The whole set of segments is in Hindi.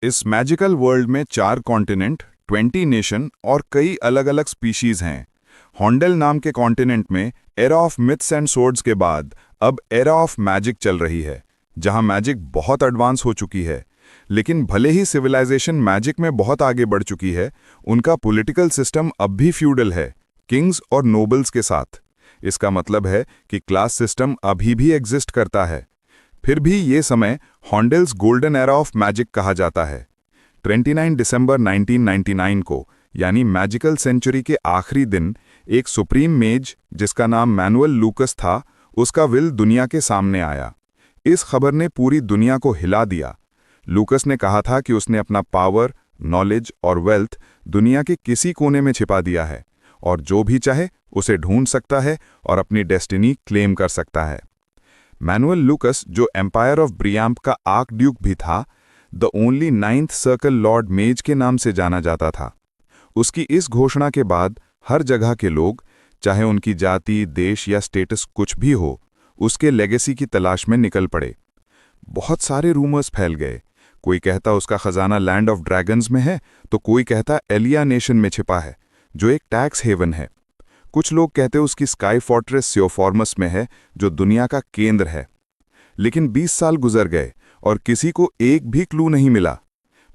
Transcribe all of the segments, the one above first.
इस मैजिकल वर्ल्ड में 4 कॉन्टिनेंट, 20 नेशन और कई अलग अलग स्पीशीज हैं। हॉन्डेल नाम के कॉन्टिनेंट में era of myths and swords के बाद अब एरा ऑफ मैजिक चल रही है, जहां मैजिक बहुत एडवांस हो चुकी है। लेकिन भले ही सिविलाइजेशन मैजिक में बहुत आगे बढ़ चुकी है, उनका पॉलिटिकल सिस्टम अब भी फ्यूडल है, किंग्स और नोबल्स के साथ। इसका मतलब है कि क्लास सिस्टम अभी भी एग्जिस्ट करता है। फिर भी ये समय हॉन्डेल्स गोल्डन एरा ऑफ मैजिक कहा जाता है। 29 दिसंबर 1999 को, यानी मैजिकल सेंचुरी के आखिरी दिन, एक सुप्रीम मेज जिसका नाम मैनुअल लूकस था, उसका विल दुनिया के सामने आया। इस खबर ने पूरी दुनिया को हिला दिया। लूकस ने कहा था कि उसने अपना पावर, नॉलेज और वेल्थ दुनिया के किसी कोने में छिपा दिया है, और जो भी चाहे उसे ढूंढ सकता है और अपनी डेस्टिनी क्लेम कर सकता है। मैनुअल लूकस, जो एम्पायर ऑफ ब्रियाम्प का आर्क ड्यूक भी था, the only 9th circle Lord मेज के नाम से जाना जाता था। उसकी इस घोषणा के बाद हर जगह के लोग, चाहे उनकी जाति, देश या स्टेटस कुछ भी हो, उसके लेगेसी की तलाश में निकल पड़े। बहुत सारे रूमर्स फैल गए। कोई कहता उसका खजाना लैंड ऑफ ड्रैगन्स में है, तो कोई कहता एलिया नेशन में छिपा है, जो एक टैक्स हेवन है। कुछ लोग कहते उसकी स्काई फोर्ट्रेस सियोफॉर्मस में है, जो दुनिया का केंद्र है। लेकिन 20 साल गुजर गए और किसी को एक भी क्लू नहीं मिला।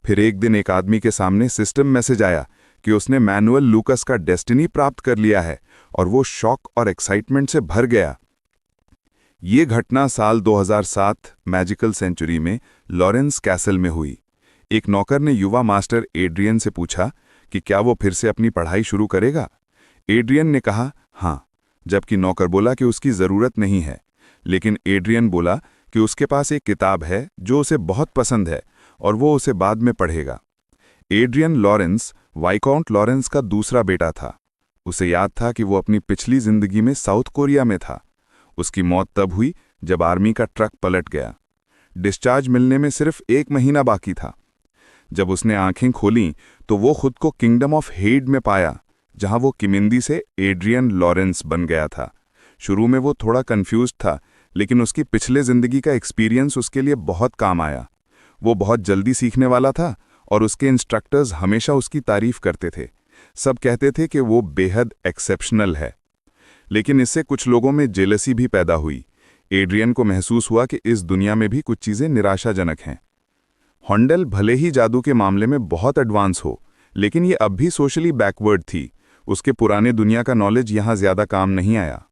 फिर एक दिन एक आदमी के सामने सिस्टम मैसेज आया कि उसने मैनुअल लूकस का डेस्टिनी प्राप्त कर लिया है, और वो शॉक और एक्साइटमेंट से भर गया। ये घटना साल 2007 मैजिकल सेंचुरी में लॉरेंस कैसल में हुई। एक नौकर ने युवा मास्टर एड्रियन से पूछा कि क्या वो फिर से अपनी पढ़ाई शुरू करेगा। एड्रियन ने कहा हाँ, जबकि नौकर बोला कि उसकी ज़रूरत नहीं है। लेकिन एड्रियन बोला कि उसके पास एक किताब है जो उसे बहुत पसंद है और वो उसे बाद में पढ़ेगा। एड्रियन लॉरेंस वाइकाउंट लॉरेंस का दूसरा बेटा था। उसे याद था कि वो अपनी पिछली जिंदगी में साउथ कोरिया में था। उसकी मौत तब हुई जब आर्मी का ट्रक पलट गया। डिस्चार्ज मिलने में सिर्फ 1 महीना बाकी था। जब उसने आंखें खोलीं तो वो खुद को किंगडम ऑफ हेड में पाया, जहां वो किमिंदी से एड्रियन लॉरेंस बन गया था। शुरू में वो थोड़ा कंफ्यूज था, लेकिन उसकी पिछले जिंदगी का एक्सपीरियंस उसके लिए बहुत काम आया। वो बहुत जल्दी सीखने वाला था और उसके इंस्ट्रक्टर्स हमेशा उसकी तारीफ करते थे। सब कहते थे कि वो बेहद एक्सेप्शनल है। लेकिन इससे कुछ लोगों में जेलसी भी पैदा हुई। एड्रियन को महसूस हुआ कि इस दुनिया में भी कुछ चीज़ें निराशाजनक हैं। हॉन्डेल भले ही जादू के मामले में बहुत एडवांस हो, लेकिन ये अब भी सोशली बैकवर्ड थी। उसके पुराने दुनिया का नॉलेज यहाँ ज़्यादा काम नहीं आया।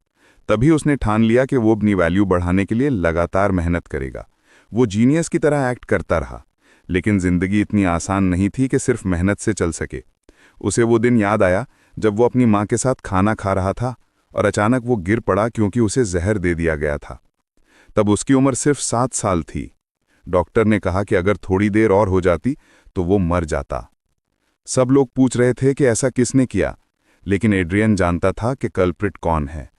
तभी उसने ठान लिया कि वो अपनी वैल्यू बढ़ाने के लिए लगातार मेहनत करेगा। वो जीनियस की तरह एक्ट करता रहा, लेकिन ज़िंदगी इतनी आसान नहीं थी कि सिर्फ मेहनत से चल सके। उसे वो दिन याद आया जब वो अपनी माँ के साथ खाना खा रहा था और अचानक वो गिर पड़ा क्योंकि उसे जहर दे दिया गया था। तब उसकी उम्र सिर्फ 7 साल थी। डॉक्टर ने कहा कि अगर थोड़ी देर और हो जाती तो वो मर जाता। सब लोग पूछ रहे थे कि ऐसा किसने किया, लेकिन एड्रियन जानता था कि कल्प्रिट कौन है।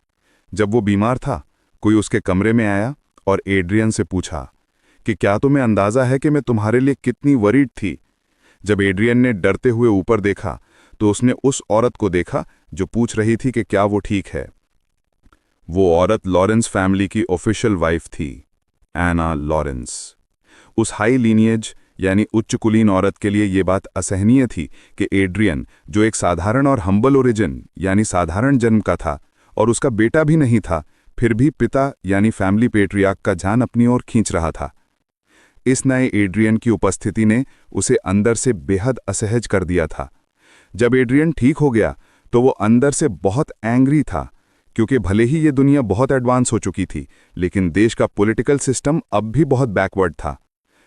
जब वो बीमार था, कोई उसके कमरे में आया और एड्रियन से पूछा कि क्या तुम्हें अंदाज़ा है कि मैं तुम्हारे लिए कितनी वरीड थी। जब एड्रियन ने डरते हुए ऊपर देखा तो उसने उस औरत को देखा जो पूछ रही थी कि क्या वो ठीक है। वो औरत लॉरेंस फैमिली की ऑफिशियल वाइफ थी, एना लॉरेंस। उस हाई लीनिएज यानी उच्च कुलीन औरत के लिए ये बात असहनीय थी कि एड्रियन, जो एक साधारण और हम्बल ओरिजिन यानी साधारण जन्म का था और उसका बेटा भी नहीं था, फिर भी पिता यानी फैमिली पेट्रियार्क का ध्यान अपनी ओर खींच रहा था। इस नए एड्रियन की उपस्थिति ने उसे अंदर से बेहद असहज कर दिया था। जब एड्रियन ठीक हो गया तो वो अंदर से बहुत एंग्री था, क्योंकि भले ही ये दुनिया बहुत एडवांस हो चुकी थी, लेकिन देश का पॉलिटिकल सिस्टम अब भी बहुत बैकवर्ड था।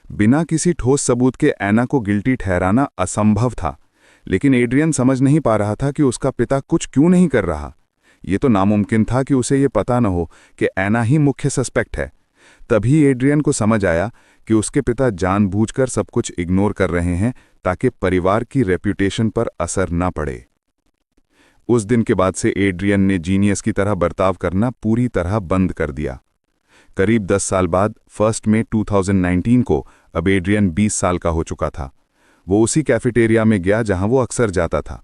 बिना किसी ठोस सबूत के एना को गिल्टी ठहराना असंभव था, लेकिन एड्रियन समझ नहीं पा रहा था कि उसका पिता कुछ क्यों नहीं कर रहा। ये तो नामुमकिन था कि उसे ये पता न हो कि एना ही मुख्य सस्पेक्ट है। तभी एड्रियन को समझ आया कि उसके पिता जानबूझकर सब कुछ इग्नोर कर रहे हैं ताकि परिवार की रेप्यूटेशन पर असर न पड़े। उस दिन के बाद से एड्रियन ने जीनियस की तरह बर्ताव करना पूरी तरह बंद कर दिया। करीब 10 साल बाद 1 मई 2019 को अब एड्रियन 20 साल का हो चुका था। वो उसी कैफेटेरिया में गया जहां वो अक्सर जाता था।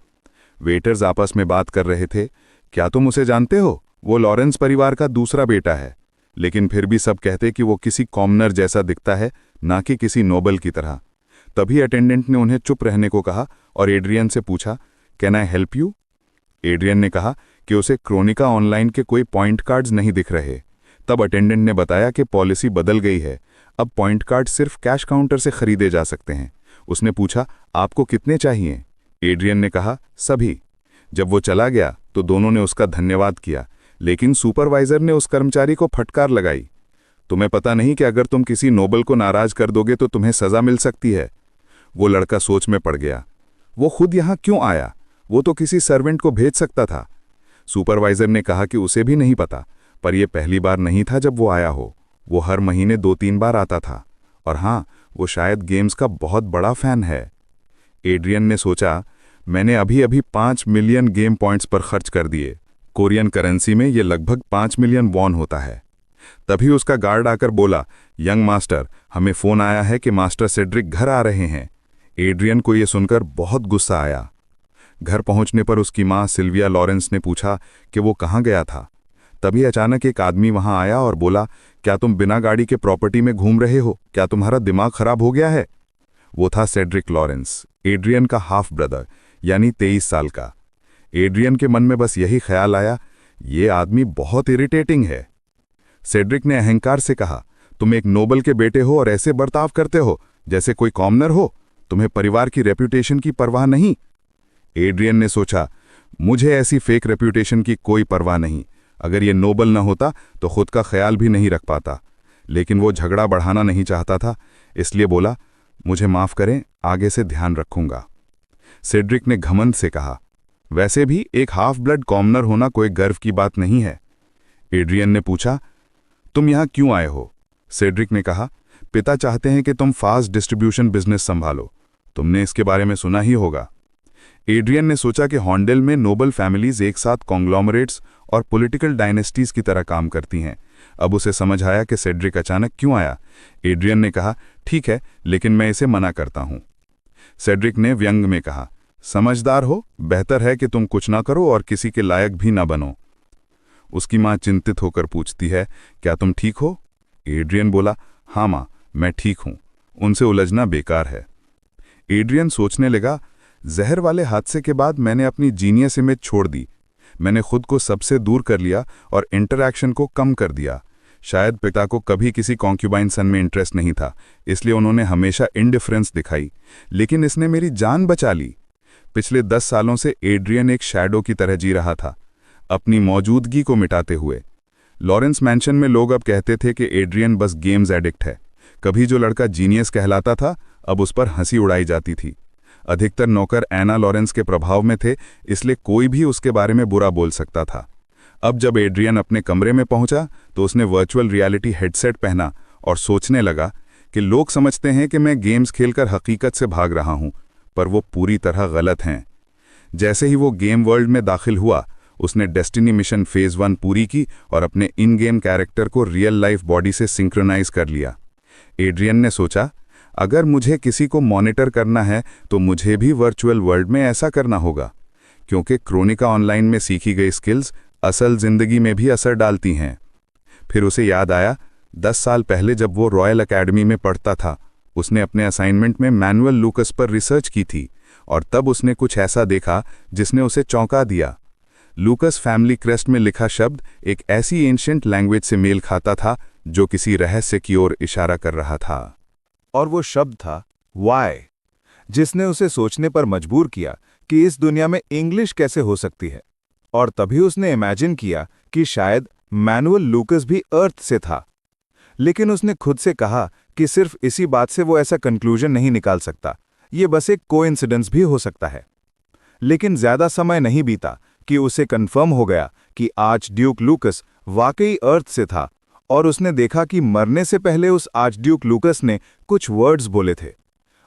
वेटर्स आपस में बात कर रहे थे, क्या तुम उसे जानते हो? वो लॉरेंस परिवार का दूसरा बेटा है। लेकिन फिर भी सब कहते कि वो किसी कॉमनर जैसा दिखता है, ना कि किसी नोबल की तरह। तभी अटेंडेंट ने उन्हें चुप रहने को कहा और एड्रियन से पूछा, can I help you? Adrian ने कहा कि उसे क्रोनिका ऑनलाइन के कोई पॉइंट कार्ड्स नहीं दिख रहे। तब अटेंडेंट ने बताया कि पॉलिसी बदल गई है, अब पॉइंट कार्ड सिर्फ कैश काउंटर से खरीदे जा सकते हैं। उसने पूछा, आपको कितने चाहिए? एड्रियन ने कहा, सभी। जब वो चला गया तो दोनों ने उसका धन्यवाद किया, लेकिन सुपरवाइजर ने उस कर्मचारी को फटकार लगाई, तुम्हें पता नहीं कि अगर तुम किसी नोबल को नाराज कर दोगे तो तुम्हें सजा मिल सकती है। वो लड़का सोच में पड़ गया, वो खुद यहाँ क्यों आया? वो तो किसी सर्वेंट को भेज सकता था। सुपरवाइजर ने कहा कि उसे भी नहीं पता, पर यह पहली बार नहीं था जब वो आया हो। वो हर महीने 2-3 बार आता था, और हाँ, वो शायद गेम्स का बहुत बड़ा फैन है। एड्रियन ने सोचा, मैंने अभी अभी 5 मिलियन गेम पॉइंट्स पर खर्च कर दिए। कोरियन करेंसी में ये लगभग 5 मिलियन वॉन होता है। तभी उसका गार्ड आकर बोला, यंग मास्टर, हमें फोन आया है कि मास्टर सेड्रिक घर आ रहे हैं। एड्रियन को यह सुनकर बहुत गुस्सा आया। घर पहुंचने पर उसकी मां सिल्विया लॉरेंस ने पूछा कि वो कहाँ गया था। तभी अचानक एक आदमी वहां आया और बोला, क्या तुम बिना गाड़ी के प्रॉपर्टी में घूम रहे हो? क्या तुम्हारा दिमाग खराब हो गया है? वो था सेड्रिक लॉरेंस, एड्रियन का हाफ ब्रदर, यानी 23 साल का। एड्रियन के मन में बस यही ख्याल आया, ये आदमी बहुत इरिटेटिंग है। सेड्रिक ने अहंकार से कहा, तुम एक नोबल के बेटे हो और ऐसे बर्ताव करते हो जैसे कोई कॉमनर हो। तुम्हें परिवार की रेप्यूटेशन की परवाह नहीं। एड्रियन ने सोचा, मुझे ऐसी फेक रेप्यूटेशन की कोई परवाह नहीं। अगर ये नोबल न होता तो खुद का ख्याल भी नहीं रख पाता। लेकिन वो झगड़ा बढ़ाना नहीं चाहता था, इसलिए बोला, मुझे माफ करें, आगे से ध्यान रखूंगा। सेड्रिक ने घमंड से कहा, वैसे भी एक हाफ ब्लड कॉमनर होना कोई गर्व की बात नहीं है। एड्रियन ने पूछा, तुम यहां क्यों आए हो? सेड्रिक ने कहा, पिता चाहते हैं कि तुम फास्ट डिस्ट्रीब्यूशन बिजनेस संभालो। तुमने इसके बारे में सुना ही होगा। एड्रियन ने सोचा कि हॉन्डेल में नोबल फैमिलीज एक साथ कॉन्ग्लोमरेट्स और पॉलिटिकल डायनेस्टीज की तरह काम करती हैं। अब उसे समझ आया कि सेड्रिक अचानक क्यों आया। एड्रियन ने कहा, ठीक है, लेकिन मैं इसे मना करता हूं। सेड्रिक ने व्यंग में कहा, समझदार हो, बेहतर है कि तुम कुछ ना करो और किसी के लायक भी ना बनो। उसकी मां चिंतित होकर पूछती है, क्या तुम ठीक हो? एड्रियन बोला, हाँ मां, मैं ठीक हूं। उनसे उलझना बेकार है। एड्रियन सोचने लगा, जहर वाले हादसे के बाद मैंने अपनी जीनियस इमेज छोड़ दी। मैंने खुद को सबसे दूर कर लिया और इंटरैक्शन को कम कर दिया। शायद पिता को कभी किसी कॉन्क्यूबाइन सन में इंटरेस्ट नहीं था, इसलिए उन्होंने हमेशा इंडिफरेंस दिखाई, लेकिन इसने मेरी जान बचा ली। पिछले 10 सालों से एड्रियन एक शैडो की तरह जी रहा था, अपनी मौजूदगी को मिटाते हुए। लॉरेंस मैंशन में लोग अब कहते थे कि एड्रियन बस गेम्स एडिक्ट है। कभी जो लड़का जीनियस कहलाता था, अब उस पर हंसी उड़ाई जाती थी। अधिकतर नौकर एना लॉरेंस के प्रभाव में थे, इसलिए कोई भी उसके बारे में बुरा बोल सकता था। अब जब एड्रियन अपने कमरे में पहुंचा तो उसने वर्चुअल रियलिटी हेडसेट पहना और सोचने लगा कि लोग समझते हैं कि मैं गेम्स खेलकर हकीकत से भाग रहा हूं, पर वो पूरी तरह गलत हैं। जैसे ही वो गेम वर्ल्ड में दाखिल हुआ, उसने डेस्टिनी मिशन फेज 1 पूरी की और अपने इन गेम कैरेक्टर को रियल लाइफ बॉडी से सिंक्रोनाइज कर लिया। एड्रियन ने सोचा, अगर मुझे किसी को मॉनिटर करना है तो मुझे भी वर्चुअल वर्ल्ड में ऐसा करना होगा, क्योंकि क्रोनिका ऑनलाइन में सीखी गई स्किल्स असल जिंदगी में भी असर डालती हैं। फिर उसे याद आया, 10 साल पहले जब वो रॉयल एकेडमी में पढ़ता था, उसने अपने असाइनमेंट में मैनुअल लूकस पर रिसर्च की थी, और तब उसने कुछ ऐसा देखा जिसने उसे चौंका दिया। लूकस फैमिली क्रेस्ट में लिखा शब्द एक ऐसी एंशिएंट लैंग्वेज से मेल खाता था जो किसी रहस्य की ओर इशारा कर रहा था। और वो शब्द था वाई, जिसने उसे सोचने पर मजबूर किया कि इस दुनिया में इंग्लिश कैसे हो सकती है। और तभी उसने इमेजिन किया कि शायद मैनुअल लूकस भी अर्थ से था। लेकिन उसने खुद से कहा कि सिर्फ इसी बात से वो ऐसा कंक्लूजन नहीं निकाल सकता, ये बस एक कोइंसिडेंस भी हो सकता है। लेकिन ज्यादा समय नहीं बीता कि उसे कंफर्म हो गया कि आर्चड्यूक लूकस वाकई अर्थ से था, और उसने देखा कि मरने से पहले उस आर्चड्यूक लूकस ने कुछ वर्ड्स बोले थे।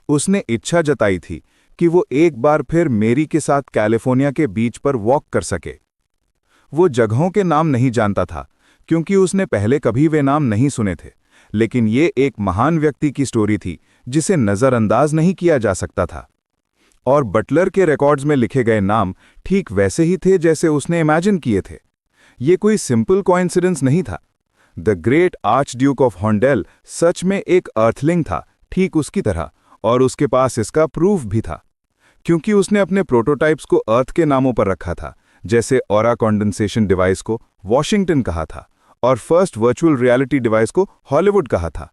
उसने इच्छा जताई थी कि वो एक बार फिर मेरी के साथ कैलिफोर्निया के बीच पर वॉक कर सके। वो जगहों के नाम नहीं जानता था, क्योंकि उसने पहले कभी वे नाम नहीं सुने थे, लेकिन ये एक महान व्यक्ति की स्टोरी थी जिसे नज़रअंदाज नहीं किया जा सकता था। और बटलर के रिकॉर्ड्स में लिखे गए नाम ठीक वैसे ही थे जैसे उसने इमेजिन किए थे। ये कोई सिंपल कोइंसिडेंस नहीं था। द ग्रेट आर्चड्यूक ऑफ हॉन्डेल सच में एक अर्थलिंग था, ठीक उसकी तरह, और उसके पास इसका प्रूफ भी था, क्योंकि उसने अपने प्रोटोटाइप्स को अर्थ के नामों पर रखा था, जैसे ऑरा कंडेंसेशन डिवाइस को वॉशिंगटन कहा था और फर्स्ट वर्चुअल रियलिटी डिवाइस को हॉलीवुड कहा था।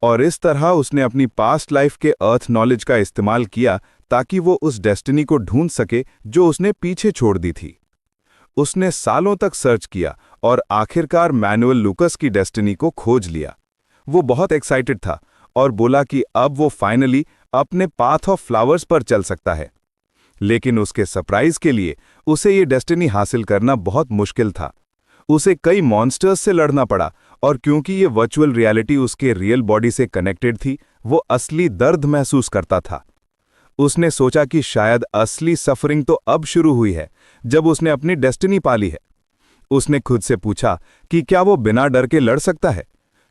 और इस तरह उसने अपनी पास्ट लाइफ के अर्थ नॉलेज का इस्तेमाल किया ताकि वो उस डेस्टिनी को ढूंढ सके जो उसने पीछे छोड़ दी थी। उसने सालों तक सर्च किया और आखिरकार मैनुअल लूकस की डेस्टिनी को खोज लिया। वो बहुत एक्साइटेड था और बोला कि अब वो फाइनली अपने पाथ ऑफ फ्लावर्स पर चल सकता है। लेकिन उसके सरप्राइज के लिए उसे ये डेस्टिनी हासिल करना बहुत मुश्किल था। उसे कई मॉन्स्टर्स से लड़ना पड़ा और क्योंकि ये वर्चुअल रियलिटी उसके रियल बॉडी से कनेक्टेड थी, वो असली दर्द महसूस करता था। उसने सोचा कि शायद असली सफरिंग तो अब शुरू हुई है जब उसने अपनी डेस्टिनी पाली है। उसने खुद से पूछा कि क्या वो बिना डर के लड़ सकता है,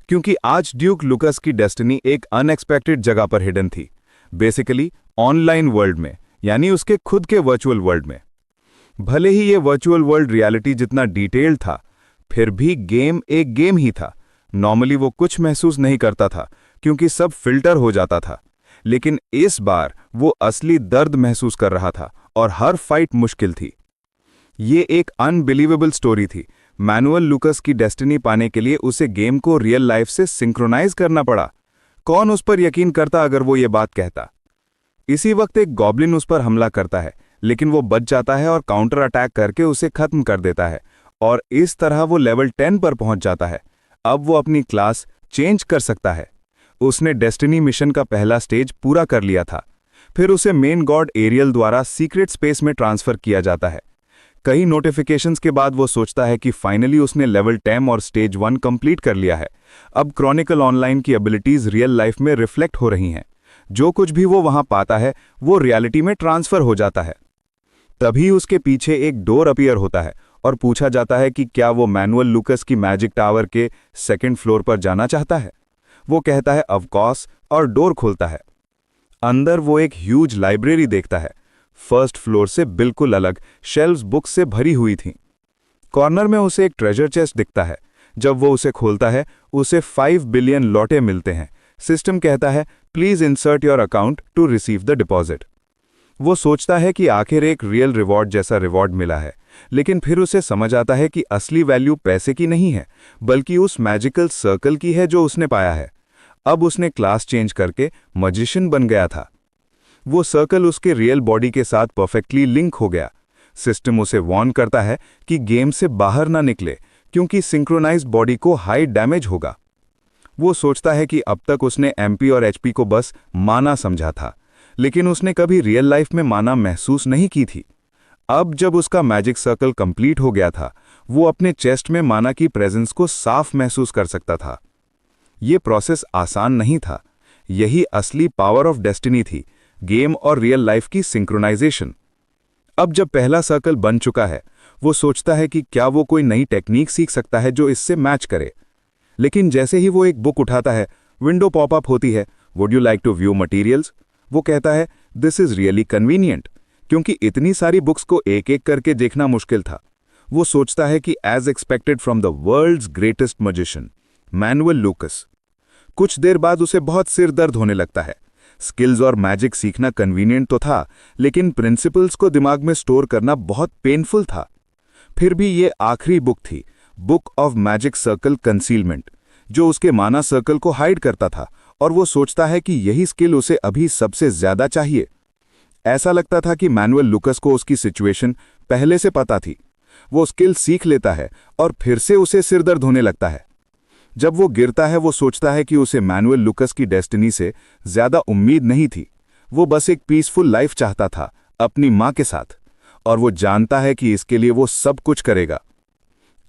क्योंकि आज ड्यूक लुकस की डेस्टिनी एक अनएक्सपेक्टेड जगह पर हिडन थी, बेसिकली ऑनलाइन वर्ल्ड में, यानी उसके खुद के वर्चुअल वर्ल्ड में। भले ही ये वर्चुअल वर्ल्ड रियलिटी जितना डिटेल्ड था, फिर भी गेम एक गेम ही था। नॉर्मली वो कुछ महसूस नहीं करता था क्योंकि सब फिल्टर हो जाता था, लेकिन इस बार वो असली दर्द महसूस कर रहा था और हर फाइट मुश्किल थी। ये एक अनबिलीवेबल स्टोरी थी। मैनुअल लुकस की डेस्टिनी पाने के लिए उसे गेम को रियल लाइफ से सिंक्रोनाइज करना पड़ा। कौन उस पर यकीन करता अगर वो ये बात कहता। इसी वक्त एक गॉब्लिन उस पर हमला करता है, लेकिन वो बच जाता है और काउंटर अटैक करके उसे खत्म कर देता है और इस तरह वो लेवल 10 पर पहुंच जाता है। अब वो अपनी क्लास चेंज कर सकता है। उसने डेस्टिनी मिशन का पहला स्टेज पूरा कर लिया था। फिर उसे मेन गॉड एरियल द्वारा सीक्रेट स्पेस में ट्रांसफर किया जाता है। कई नोटिफिकेशंस के बाद वो सोचता है कि फाइनली उसने लेवल 10 और स्टेज 1 कंप्लीट कर लिया है। अब क्रॉनिकल ऑनलाइन की एबिलिटीज रियल लाइफ में रिफ्लेक्ट हो रही हैं। जो कुछ भी वो वहां पाता है वो रियलिटी में ट्रांसफर हो जाता है। तभी उसके पीछे एक डोर अपीयर होता है और पूछा जाता है कि क्या वो मैनुअल लुकस की मैजिक टावर के 2nd फ्लोर पर जाना चाहता है। वो कहता है ऑफ कोर्स और डोर खोलता है। अंदर वो एक ह्यूज लाइब्रेरी देखता है। 1st फ्लोर से बिल्कुल अलग शेल्व्स बुक्स से भरी हुई थीं। कॉर्नर में उसे एक ट्रेजर चेस्ट दिखता है। जब वो उसे खोलता है उसे 5 बिलियन लौटे मिलते हैं। सिस्टम कहता है please insert your account to receive the deposit. वो सोचता है कि आखिर एक रियल रिवॉर्ड जैसा रिवॉर्ड मिला है, लेकिन फिर उसे समझ आता है कि असली वैल्यू पैसे की नहीं है बल्कि उस मैजिकल सर्कल की है जो उसने पाया है। अब उसने क्लास चेंज करके मजिशियन बन गया था। वो सर्कल उसके रियल बॉडी के साथ परफेक्टली लिंक हो गया। सिस्टम उसे वार्न करता है कि गेम से बाहर ना निकले क्योंकि सिंक्रोनाइज्ड बॉडी को हाई डैमेज होगा। वो सोचता है कि अब तक उसने एमपी और एचपी को बस माना समझा था, लेकिन उसने कभी रियल लाइफ में माना महसूस नहीं की थी। अब जब उसका मैजिक सर्कल कंप्लीट हो गया था, वो अपने चेस्ट में माना की प्रेजेंस को साफ महसूस कर सकता था। ये प्रोसेस आसान नहीं था। यही असली पावर ऑफ डेस्टिनी थी, गेम और रियल लाइफ की सिंक्रोनाइजेशन। अब जब पहला सर्कल बन चुका है, वो सोचता है कि क्या वो कोई नई टेक्निक सीख सकता है जो इससे मैच करे। लेकिन जैसे ही वो एक बुक उठाता है, विंडो पॉपअप होती है, would you like to view materials. वो कहता है दिस इज रियली कन्वीनियंट, क्योंकि इतनी सारी बुक्स को एक एक करके देखना मुश्किल था। वो सोचता है कि as expected from the world's greatest magician Manuel Lucas. कुछ देर बाद उसे बहुत सिर दर्द होने लगता है। स्किल्स और मैजिक सीखना कन्वीनियंट तो था, लेकिन प्रिंसिपल्स को दिमाग में स्टोर करना बहुत पेनफुल था। फिर भी ये आखिरी बुक थी, book of magic circle concealment, जो उसके माना सर्कल को हाइड करता था, और वो सोचता है कि यही स्किल उसे अभी सबसे ज्यादा चाहिए। ऐसा लगता था कि मैनुअल लुकस को उसकी सिचुएशन पहले से पता थी। वो स्किल सीख लेता है और फिर से उसे सिरदर्द होने लगता है। जब वो गिरता है, वो सोचता है कि उसे मैनुअल लुकस की डेस्टिनी से ज्यादा उम्मीद नहीं थी। वो बस एक पीसफुल लाइफ चाहता था अपनी माँ के साथ, और वो जानता है कि इसके लिए वो सब कुछ करेगा।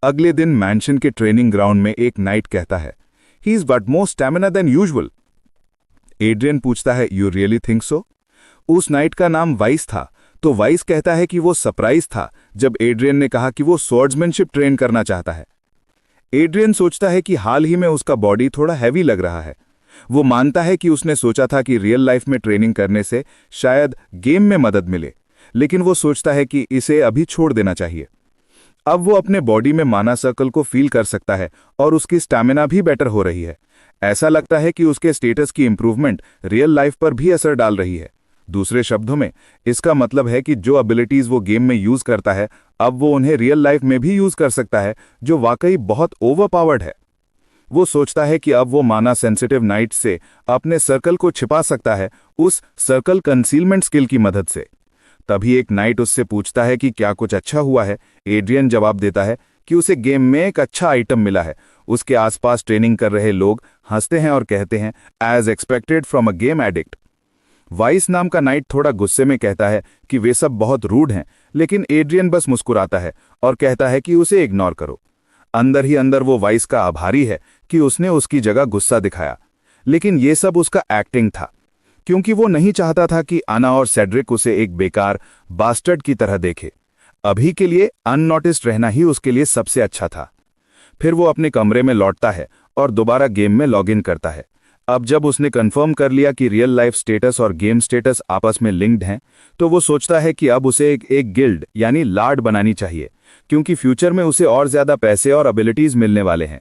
अगले दिन मैंशन के ट्रेनिंग ग्राउंड में एक नाइट कहता है he is but more stamina than usual. Adrian पूछता है यू रियली थिंक सो। उस नाइट का नाम वाइस था, तो वाइस कहता है कि वो सरप्राइज था जब एड्रियन ने कहा कि वो स्वॉर्ड्समैनशिप ट्रेन करना चाहता है। एड्रियन सोचता है कि हाल ही में उसका बॉडी थोड़ा हैवी लग रहा है। वो मानता है कि उसने सोचा था कि रियल लाइफ में ट्रेनिंग करने से शायद गेम में मदद मिले, लेकिन वो सोचता है कि इसे अभी छोड़ देना चाहिए। अब वो अपने बॉडी में माना सर्कल को फील कर सकता है और उसकी स्टैमिना भी बेटर हो रही है। ऐसा लगता है कि उसके स्टेटस की इंप्रूवमेंट रियल लाइफ पर भी असर डाल रही है। दूसरे शब्दों में इसका मतलब है कि जो एबिलिटीज वो गेम में यूज करता है, अब वो उन्हें रियल लाइफ में भी यूज कर सकता है, जो वाकई बहुत ओवरपावर्ड है। वो सोचता है कि अब वो माना सेंसिटिव नाइट से अपने सर्कल को छिपा सकता है उस सर्कल कंसीलमेंट स्किल की मदद से। तभी एक नाइट उससे पूछता है कि क्या कुछ अच्छा हुआ है। एड्रियन जवाब देता है कि उसे गेम में एक अच्छा आइटम मिला है। उसके आसपास ट्रेनिंग कर रहे लोग हंसते हैं और कहते हैं, as expected from a game addict. Vice नाम का नाइट थोड़ा गुस्से में कहता है कि वे सब बहुत रूड हैं, लेकिन एड्रियन बस मुस्कुराता है और कहता है कि उसे इग्नोर करो। अंदर ही अंदर वो वाइस का आभारी है कि उसने उसकी जगह गुस्सा दिखाया, लेकिन ये सब उसका एक्टिंग था, क्योंकि वो नहीं चाहता था कि आना और सेड्रिक उसे एक बेकार बास्टर्ड की तरह देखे। अभी के लिए अननोटिस्ड रहना ही उसके लिए सबसे अच्छा था। फिर वो अपने कमरे में लौटता है और दोबारा गेम में लॉगिन करता है। अब जब उसने कंफर्म कर लिया कि रियल लाइफ स्टेटस और गेम स्टेटस आपस में लिंक्ड हैं, तो वो सोचता है कि अब उसे एक गिल्ड यानी लार्ड बनानी चाहिए, क्योंकि फ्यूचर में उसे और ज्यादा पैसे और एबिलिटीज मिलने वाले हैं।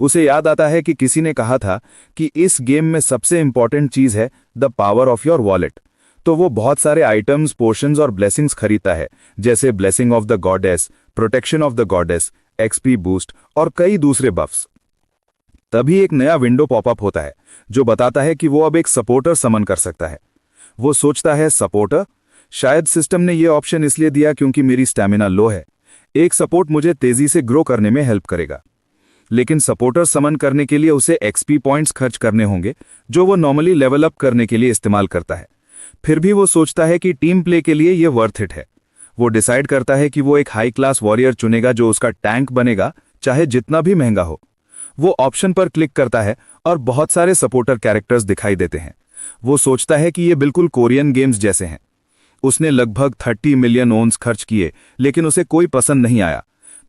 उसे याद आता है कि किसी ने कहा था कि इस गेम में सबसे इंपॉर्टेंट चीज है the power of your wallet. तो वो बहुत सारे आइटम्स, पोशंस और ब्लेसिंग्स खरीदता है, जैसे blessing of the goddess, protection of the goddess, XP boost और कई दूसरे बफ्स। तभी एक नया विंडो पॉपअप होता है जो बताता है कि वो अब एक सपोर्टर समन कर सकता है। वो सोचता है, सपोर्टर? शायद सिस्टम ने यह ऑप्शन इसलिए दिया क्योंकि मेरी स्टैमिना लो है। एक सपोर्ट मुझे तेजी से ग्रो करने में हेल्प करेगा। लेकिन सपोर्टर समन करने के लिए उसे एक्सपी पॉइंट्स खर्च करने होंगे, जो वो नॉर्मली लेवल अप करने के लिए इस्तेमाल करता है। फिर भी वो सोचता है कि टीम प्ले के लिए ये वर्थ इट है। वो डिसाइड करता है कि वो एक हाई क्लास वॉरियर चुनेगा जो उसका टैंक बनेगा, चाहे जितना भी महंगा हो। वो ऑप्शन पर क्लिक करता है और बहुत सारे सपोर्टर कैरेक्टर्स दिखाई देते हैं। वो सोचता है कि ये बिल्कुल कोरियन गेम्स जैसे हैं। उसने लगभग 30 मिलियन ओन्स खर्च किए, लेकिन उसे कोई पसंद नहीं आया।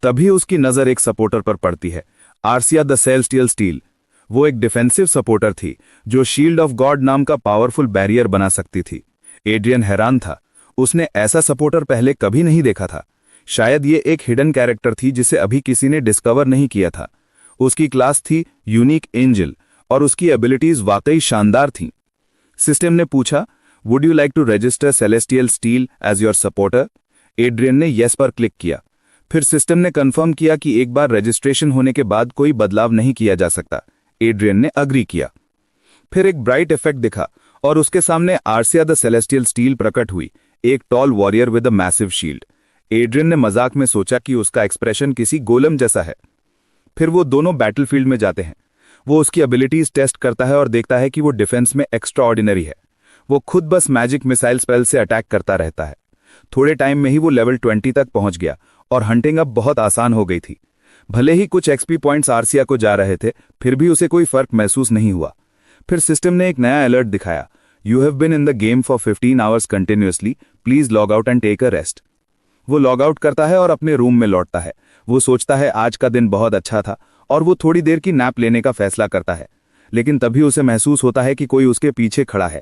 तभी उसकी नजर एक सपोर्टर पर पड़ती है, आर्सिया द सेलेस्टियल स्टील। वो एक डिफेंसिव सपोर्टर थी जो शील्ड ऑफ गॉड नाम का पावरफुल बैरियर बना सकती थी। एड्रियन हैरान था, उसने ऐसा सपोर्टर पहले कभी नहीं देखा था। शायद ये एक हिडन कैरेक्टर थी जिसे अभी किसी ने डिस्कवर नहीं किया था। उसकी क्लास थी यूनिक एंजल और उसकी एबिलिटीज वाकई शानदार थीं। सिस्टम ने पूछा, would you like to register celestial steel as your supporter? Adrian ने येस पर क्लिक किया। फिर सिस्टम ने कंफर्म किया कि एक बार रजिस्ट्रेशन होने के बाद कोई बदलाव नहीं किया जा सकता। एड्रियन ने अग्री किया। फिर एक ब्राइट इफेक्ट दिखा और उसके सामने आर्सिया द सेलेस्टियल स्टील प्रकट हुई, एक tall warrior with a massive shield. Adrian ने मजाक में सोचा कि उसका एक्सप्रेशन किसी गोलम जैसा है। फिर वो दोनों बैटलफील्ड में जाते हैं। वो उसकी एबिलिटीज टेस्ट करता है और देखता है कि वो डिफेंस में एक्स्ट्रा ऑर्डिनरी है। वो खुद बस मैजिक मिसाइल स्पेल से अटैक करता रहता है। थोड़े टाइम में ही वो लेवल 20 तक पहुंच गया और हंटिंग अब बहुत आसान हो गई थी। भले ही कुछ एक्सपी पॉइंट्स आर्सिया को जा रहे थे, फिर भी उसे कोई फर्क महसूस नहीं हुआ। फिर सिस्टम ने एक नया अलर्ट दिखाया, you have been in the game for 15 hours continuously, please log out and take a rest. वो लॉग आउट करता है और अपने रूम में लौटता है। वो सोचता है आज का दिन बहुत अच्छा था और वो थोड़ी देर की नैप लेने का फैसला करता है। लेकिन तभी उसे महसूस होता है कि कोई उसके पीछे खड़ा है।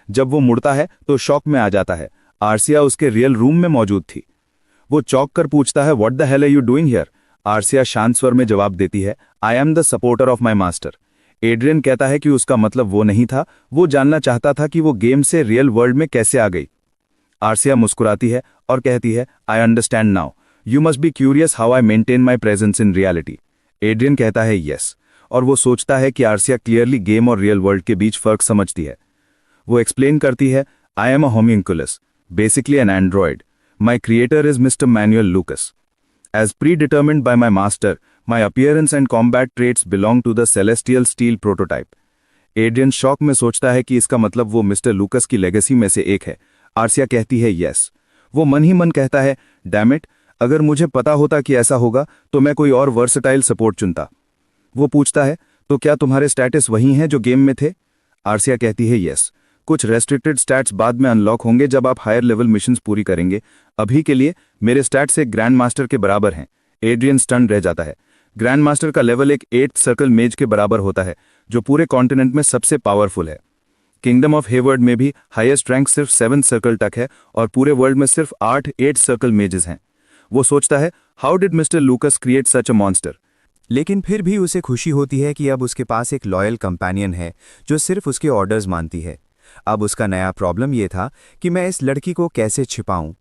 जब वो मुड़ता है तो शॉक में आ जाता है, आर्सिया उसके रियल रूम में मौजूद थी। वो चौंक कर पूछता है, what the hell are you doing here? Arsia शांत स्वर में जवाब देती है, I am the supporter of my master. Adrian कहता है कि उसका मतलब वो नहीं था, वो जानना चाहता था कि वो गेम से रियल वर्ल्ड में कैसे आ गई। आर्सिया मुस्कुराती है और कहती है, I understand now, you must be curious how I maintain my presence in reality. Adrian कहता है यस, और वो सोचता है कि आर्सिया क्लियरली गेम और रियल वर्ल्ड के बीच फर्क समझती है। वो एक्सप्लेन करती है, I am a homunculus, basically an android. My creator is mister Manuel Lucas. As predetermined by my master, my appearance and combat traits belong to the Celestial Steel prototype. Adrian shock में सोचता है कि इसका मतलब वो मिस्टर लूकस की लेगेसी में से एक है। आर्सिया कहती है यस। वो मन ही मन कहता है, डैम इट, अगर मुझे पता होता कि ऐसा होगा तो मैं कोई और वर्सटाइल सपोर्ट चुनता। वो पूछता है, तो क्या तुम्हारे स्टैटस वही हैं जो गेम में थे? आर्सिया कहती है यस। कुछ रेस्ट्रिक्टेड स्टैट्स बाद में अनलॉक होंगे जब आप हायर लेवल मिशंस पूरी करेंगे। अभी के लिए मेरे स्टैट्स एक ग्रैंड मास्टर के बराबर हैं। एड्रियन स्टन रह जाता है। ग्रैंड मास्टर का लेवल एक 8 सर्कल मेज के बराबर होता है, जो पूरे कॉन्टिनेंट में सबसे पावरफुल है। किंगडम ऑफ हेवर्ड में भी हाईएस्ट रैंक सिर्फ 7 सर्कल तक है और पूरे वर्ल्ड में सिर्फ 8 सर्कल मेजेस हैं। वो सोचता है, how did mister लूकस create such a monster? लेकिन फिर भी उसे खुशी होती है कि अब उसके पास एक लॉयल कंपेनियन है जो सिर्फ उसके ऑर्डर्स मानती है। अब उसका नया प्रॉब्लम ये था कि मैं इस लड़की को कैसे छिपाऊं।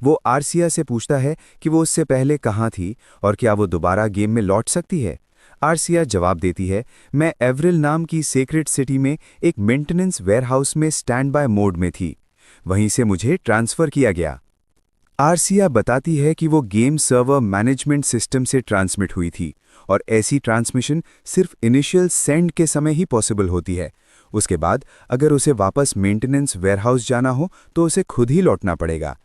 वो आर्सिया से पूछता है कि वो उससे पहले कहाँ थी और क्या वो दोबारा गेम में लौट सकती है। आर्सिया जवाब देती है, मैं एवरिल नाम की सीक्रेट सिटी में एक मेंटेनेंस वेयरहाउस में स्टैंड बाय मोड में थी, वहीं से मुझे ट्रांसफ़र किया गया। आर्सिया बताती है कि वो गेम सर्वर मैनेजमेंट सिस्टम से ट्रांसमिट हुई थी और ऐसी ट्रांसमिशन सिर्फ इनिशियल सेंड के समय ही पॉसिबल होती है। उसके बाद अगर उसे वापस मेंटेनेंस वेयरहाउस जाना हो तो उसे खुद ही लौटना पड़ेगा।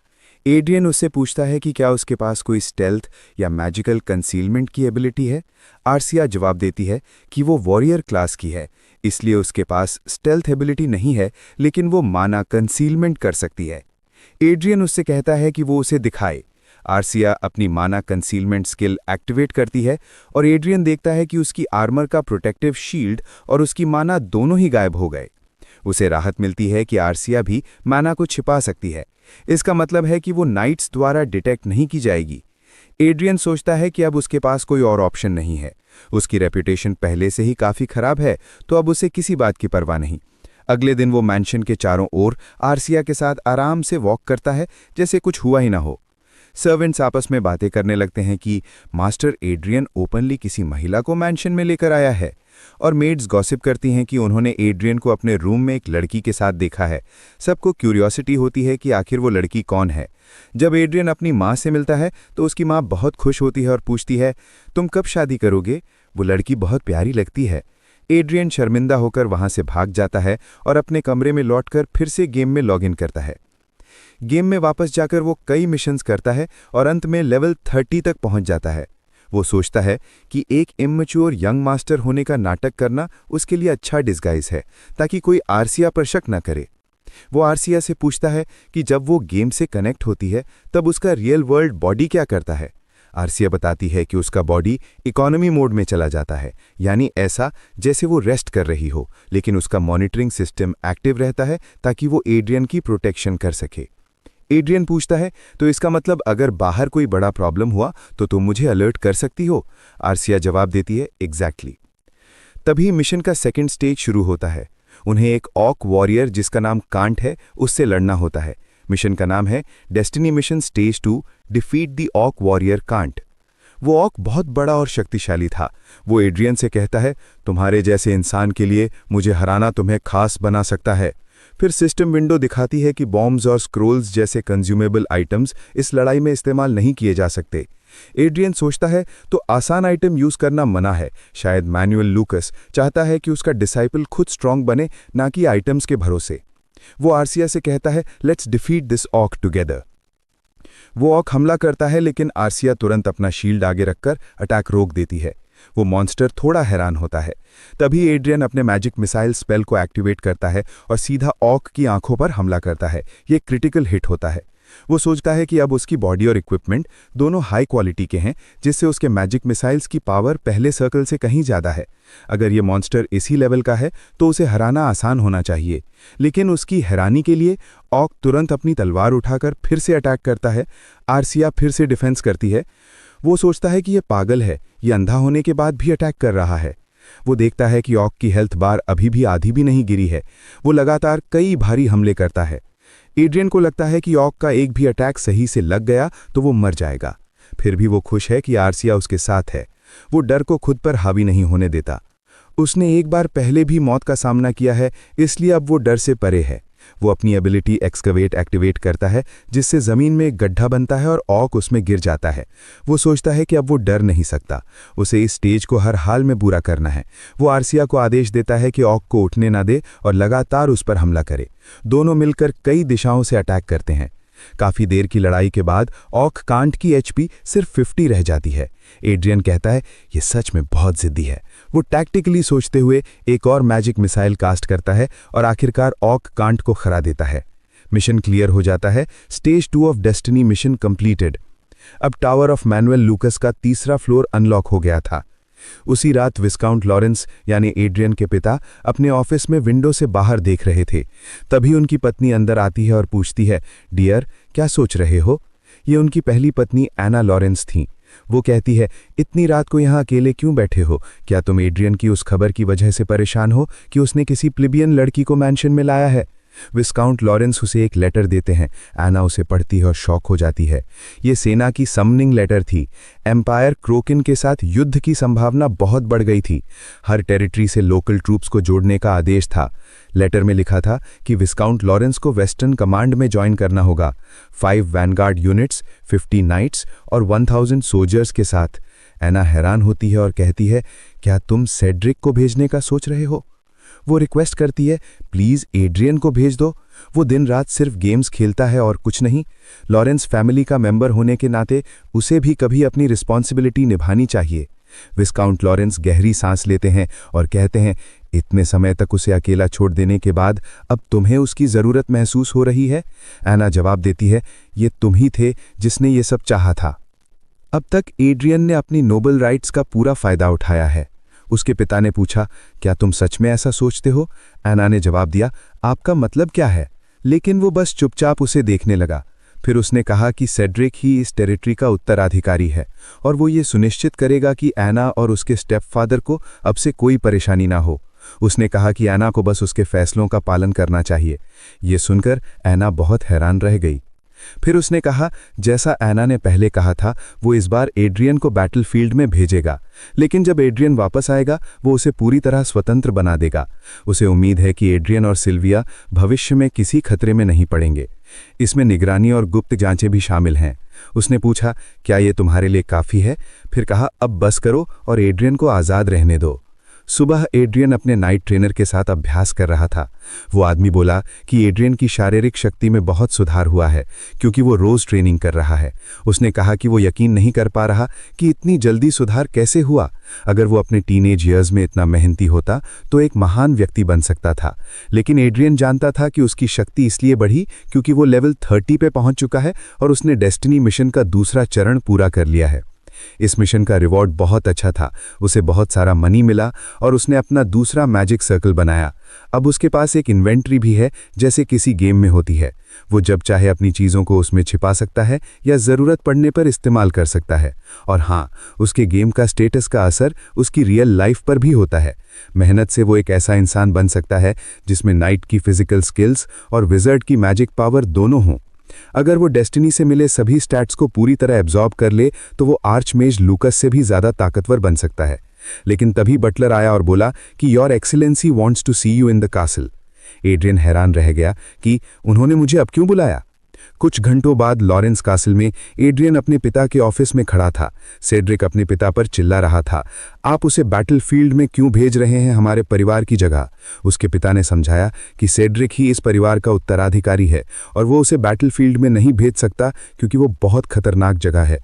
एड्रियन उससे पूछता है कि क्या उसके पास कोई स्टेल्थ या मैजिकल कंसीलमेंट की एबिलिटी है। आर्सिया जवाब देती है कि वो वॉरियर क्लास की है, इसलिए उसके पास स्टेल्थ एबिलिटी नहीं है, लेकिन वो माना कंसीलमेंट कर सकती है। एड्रियन उससे कहता है कि वो उसे दिखाए। आर्सिया अपनी माना कंसीलमेंट स्किल एक्टिवेट करती है और एड्रियन देखता है कि उसकी आर्मर का प्रोटेक्टिव शील्ड और उसकी माना दोनों ही गायब हो गए। उसे राहत मिलती है कि आर्सिया भी माना को छिपा सकती है। इसका मतलब है कि वो नाइट्स द्वारा डिटेक्ट नहीं की जाएगी। एड्रियन सोचता है कि अब उसके पास कोई और ऑप्शन नहीं है। उसकी रेपुटेशन पहले से ही काफ़ी खराब है, तो अब उसे किसी बात की परवाह नहीं। अगले दिन वो मैंशन के चारों ओर आर्सिया के साथ आराम से वॉक करता है, जैसे कुछ हुआ ही ना हो। सर्वेंट्स आपस में बातें करने लगते हैं कि मास्टर एड्रियन ओपनली किसी महिला को मैंशन में लेकर आया है, और मेड्स गॉसिप करती हैं कि उन्होंने एड्रियन को अपने रूम में एक लड़की के साथ देखा है। सबको क्यूरियोसिटी होती है कि आखिर वो लड़की कौन है। जब एड्रियन अपनी माँ से मिलता है तो उसकी माँ बहुत खुश होती है और पूछती है, तुम कब शादी करोगे? वो लड़की बहुत प्यारी लगती है। एड्रियन शर्मिंदा होकर वहाँ से भाग जाता है और अपने कमरे में लौटकर फिर से गेम में लॉगिन करता है। गेम में वापस जाकर वो कई मिशंस करता है और अंत में लेवल 30 तक पहुंच जाता है। वो सोचता है कि एक इमैच्योर यंग मास्टर होने का नाटक करना उसके लिए अच्छा डिस्गाइज है, ताकि कोई आर्सिया पर शक न करे। वो आर्सिया से पूछता है कि जब वो गेम से कनेक्ट होती है तब उसका रियल वर्ल्ड बॉडी क्या करता है। आर्सिया बताती है कि उसका बॉडी इकोनॉमी मोड में चला जाता है, यानी ऐसा जैसे वो रेस्ट कर रही हो, लेकिन उसका मॉनिटरिंग सिस्टम एक्टिव रहता है ताकि वो एड्रियन की प्रोटेक्शन कर सके। एड्रियन पूछता है, तो इसका मतलब अगर बाहर कोई बड़ा प्रॉब्लम हुआ तो तुम मुझे अलर्ट कर सकती हो? आर्सिया जवाब देती है, एग्जैक्टली। तभी मिशन का सेकंड स्टेज शुरू होता है। उन्हें एक ऑक वॉरियर जिसका नाम कांट है उससे लड़ना होता है। मिशन का नाम है destiny mission stage 2, defeat the ऑक वॉरियर कांट। वो ऑक बहुत बड़ा और शक्तिशाली था। वो एड्रियन से कहता है, तुम्हारे जैसे इंसान के लिए मुझे हराना तुम्हें खास बना सकता है। फिर सिस्टम विंडो दिखाती है कि बॉम्ब्स और स्क्रोल्स जैसे कंज्यूमेबल आइटम्स इस लड़ाई में इस्तेमाल नहीं किए जा सकते। एड्रियन सोचता है तो आसान आइटम यूज करना मना है। शायद मैनुअल लूकस चाहता है कि उसका डिसाइपल खुद स्ट्रांग बने, ना कि आइटम्स के भरोसे। वो आर्सिया से कहता है, लेट्स डिफीट दिस ऑक टुगेदर। वो ऑक हमला करता है, लेकिन आर्सिया तुरंत अपना शील्ड आगे रखकर अटैक रोक देती है। वो मॉन्स्टर थोड़ा हैरान होता है। तभी एड्रियन अपने मैजिक मिसाइल स्पेल को एक्टिवेट करता है और सीधा ऑक की आंखों पर हमला करता है। ये क्रिटिकल हिट होता है। वो सोचता है कि अब उसकी बॉडी और इक्विपमेंट दोनों हाई क्वालिटी के हैं, जिससे उसके मैजिक मिसाइल्स की पावर पहले सर्कल से कहीं ज़्यादा है। अगर ये मॉन्स्टर इसी लेवल का है तो उसे हराना आसान होना चाहिए, लेकिन उसकी हैरानी के लिए ऑक तुरंत अपनी तलवार उठाकर फिर से अटैक करता है। आर्सिया फिर से डिफेंस करती है। वो सोचता है कि ये पागल है, ये अंधा होने के बाद भी अटैक कर रहा है। वो देखता है कि ऑक की हेल्थ बार अभी भी आधी भी नहीं गिरी है। वो लगातार कई भारी हमले करता है। एड्रियन को लगता है कि ऑक का एक भी अटैक सही से लग गया तो वो मर जाएगा। फिर भी वो खुश है कि आर्सिया उसके साथ है। वो डर को खुद पर हावी नहीं होने देता। उसने एक बार पहले भी मौत का सामना किया है, इसलिए अब वो डर से परे है। वो अपनी एबिलिटी एक्सकवेट एक्टिवेट करता है, जिससे ज़मीन में एक गड्ढा बनता है और ऑक उसमें गिर जाता है। वो सोचता है कि अब वो डर नहीं सकता। उसे इस स्टेज को हर हाल में पूरा करना है। वो आर्सिया को आदेश देता है कि ऑक को उठने ना दे और लगातार उस पर हमला करे। दोनों मिलकर कई दिशाओं से अटैक करते हैं। काफ़ी देर की लड़ाई के बाद ऑक कांट की एचपी सिर्फ 50 रह जाती है। एड्रियन कहता है, ये सच में बहुत जिद्दी है। वो टैक्टिकली सोचते हुए एक और मैजिक मिसाइल कास्ट करता है और आखिरकार ऑक कांट को हरा देता है। मिशन क्लियर हो जाता है। Stage 2 of destiny mission completed. अब टावर ऑफ मैनुअल लूकस का तीसरा फ्लोर अनलॉक हो गया था। उसी रात विस्काउंट लॉरेंस यानी एड्रियन के पिता अपने ऑफिस में विंडो से बाहर देख रहे थे। तभी उनकी पत्नी अंदर आती है और पूछती है, डियर क्या सोच रहे हो? ये उनकी पहली पत्नी एना लॉरेंस थीं। वो कहती है, इतनी रात को यहाँ अकेले क्यों बैठे हो? क्या तुम एड्रियन की उस खबर की वजह से परेशान हो कि उसने किसी प्लिबियन लड़की को मैंशन में लाया है? विस्काउंट लॉरेंस उसे एक लेटर देते हैं। एना उसे पढ़ती है और शॉक हो जाती है। ये सेना की समनिंग लेटर थी। एम्पायर क्रोकिन के साथ युद्ध की संभावना बहुत बढ़ गई थी। हर टेरिटरी से लोकल ट्रूप्स को जोड़ने का आदेश था। लेटर में लिखा था कि विस्काउंट लॉरेंस को वेस्टर्न कमांड में ज्वाइन करना होगा, 5 वैनगार्ड यूनिट्स, 50 नाइट्स और 1000 सोल्जर्स के साथ। एना हैरान होती है और कहती है, क्या तुम सेड्रिक को भेजने का सोच रहे हो? वो रिक्वेस्ट करती है, प्लीज एड्रियन को भेज दो। वो दिन रात सिर्फ गेम्स खेलता है और कुछ नहीं। लॉरेंस फैमिली का मेंबर होने के नाते उसे भी कभी अपनी रिस्पॉन्सिबिलिटी निभानी चाहिए। विस्काउंट लॉरेंस गहरी सांस लेते हैं और कहते हैं, इतने समय तक उसे अकेला छोड़ देने के बाद अब तुम्हें उसकी ज़रूरत महसूस हो रही है? एना जवाब देती है, ये तुम ही थे जिसने ये सब चाहा था। अब तक एड्रियन ने अपनी नोबल राइट्स का पूरा फायदा उठाया है। उसके पिता ने पूछा, क्या तुम सच में ऐसा सोचते हो? एना ने जवाब दिया, आपका मतलब क्या है? लेकिन वो बस चुपचाप उसे देखने लगा। फिर उसने कहा कि सेड्रिक ही इस टेरिटरी का उत्तराधिकारी है और वो ये सुनिश्चित करेगा कि एना और उसके स्टेपफादर को अब से कोई परेशानी ना हो। उसने कहा कि एना को बस उसके फैसलों का पालन करना चाहिए। ये सुनकर एना बहुत हैरान रह गई। फिर उसने कहा, जैसा एना ने पहले कहा था, वो इस बार एड्रियन को बैटलफील्ड में भेजेगा, लेकिन जब एड्रियन वापस आएगा वो उसे पूरी तरह स्वतंत्र बना देगा। उसे उम्मीद है कि एड्रियन और सिल्विया भविष्य में किसी खतरे में नहीं पड़ेंगे। इसमें निगरानी और गुप्त जांचें भी शामिल हैं। उसने पूछा, क्या ये तुम्हारे लिए काफ़ी है? फिर कहा, अब बस करो और एड्रियन को आज़ाद रहने दो। सुबह एड्रियन अपने नाइट ट्रेनर के साथ अभ्यास कर रहा था। वो आदमी बोला कि एड्रियन की शारीरिक शक्ति में बहुत सुधार हुआ है क्योंकि वो रोज़ ट्रेनिंग कर रहा है। उसने कहा कि वो यकीन नहीं कर पा रहा कि इतनी जल्दी सुधार कैसे हुआ। अगर वो अपने टीनेज ईयर्स में इतना मेहनती होता तो एक महान व्यक्ति बन सकता था। लेकिन एड्रियन जानता था कि उसकी शक्ति इसलिए बढ़ी क्योंकि वो लेवल 30 पे पहुंच चुका है और उसने डेस्टिनी मिशन का दूसरा चरण पूरा कर लिया है। इस मिशन का रिवॉर्ड बहुत अच्छा था। उसे बहुत सारा मनी मिला और उसने अपना दूसरा मैजिक सर्कल बनाया। अब उसके पास एक इन्वेंट्री भी है, जैसे किसी गेम में होती है। वो जब चाहे अपनी चीज़ों को उसमें छिपा सकता है या ज़रूरत पड़ने पर इस्तेमाल कर सकता है। और हाँ, उसके गेम का स्टेटस का असर उसकी रियल लाइफ पर भी होता है। मेहनत से वो एक ऐसा इंसान बन सकता है जिसमें नाइट की फिजिकल स्किल्स और विज़र्ड की मैजिक पावर दोनों हों। अगर वो डेस्टिनी से मिले सभी स्टैट्स को पूरी तरह एब्जॉर्ब कर ले तो वो आर्चमेज लूकस से भी ज़्यादा ताकतवर बन सकता है। लेकिन तभी बटलर आया और बोला कि your excellency wants to see you in the castle. Adrian हैरान रह गया कि उन्होंने मुझे अब क्यों बुलाया। कुछ घंटों बाद लॉरेंस कासल में एड्रियन अपने पिता के ऑफिस में खड़ा था। सेड्रिक अपने पिता पर चिल्ला रहा था, आप उसे बैटलफील्ड में क्यों भेज रहे हैं हमारे परिवार की जगह? उसके पिता ने समझाया कि सेड्रिक ही इस परिवार का उत्तराधिकारी है और वो उसे बैटलफील्ड में नहीं भेज सकता क्योंकि वो बहुत खतरनाक जगह है।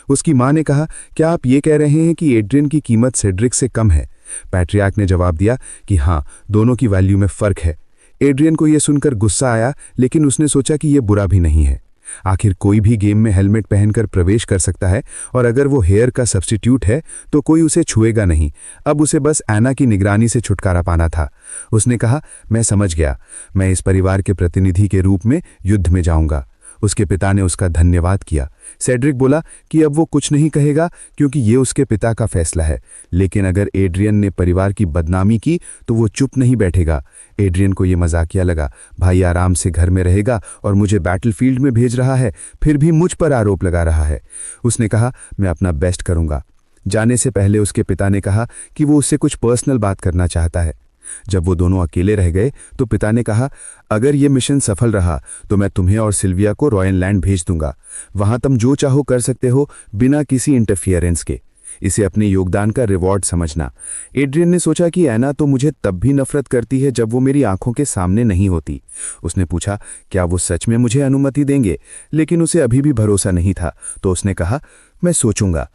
उसकी मां ने कहा, क्या आप ये कह रहे हैं कि एड्रियन की कीमत सेड्रिक से कम है? पैट्रियार्क ने जवाब दिया कि हाँ, दोनों की वैल्यू में फ़र्क है। एड्रियन को यह सुनकर गुस्सा आया, लेकिन उसने सोचा कि यह बुरा भी नहीं है। आखिर कोई भी गेम में हेलमेट पहनकर प्रवेश कर सकता है और अगर वो हेयर का सब्स्टिट्यूट है तो कोई उसे छुएगा नहीं। अब उसे बस एना की निगरानी से छुटकारा पाना था। उसने कहा, मैं समझ गया, मैं इस परिवार के प्रतिनिधि के रूप में युद्ध में जाऊंगा। उसके पिता ने उसका धन्यवाद किया। सेड्रिक बोला कि अब वो कुछ नहीं कहेगा क्योंकि ये उसके पिता का फैसला है, लेकिन अगर एड्रियन ने परिवार की बदनामी की तो वो चुप नहीं बैठेगा। एड्रियन को ये मजाकिया लगा, भाई आराम से घर में रहेगा और मुझे बैटलफील्ड में भेज रहा है, फिर भी मुझ पर आरोप लगा रहा है। उसने कहा, मैं अपना बेस्ट करूंगा। जाने से पहले उसके पिता ने कहा कि वो उससे कुछ पर्सनल बात करना चाहता है। जब वो दोनों अकेले रह गए तो पिता ने कहा, अगर ये मिशन सफल रहा तो मैं तुम्हें और सिल्विया को रॉयल लैंड भेज दूंगा। वहां तुम जो चाहो कर सकते हो बिना किसी इंटरफियरेंस के। इसे अपने योगदान का रिवॉर्ड समझना। एड्रियन ने सोचा कि एना तो मुझे तब भी नफरत करती है जब वो मेरी आंखों के सामने नहीं होती। उसने पूछा, क्या वो सच में मुझे अनुमति देंगे? लेकिन उसे अभी भी भरोसा नहीं था, तो उसने कहा, मैं सोचूंगा।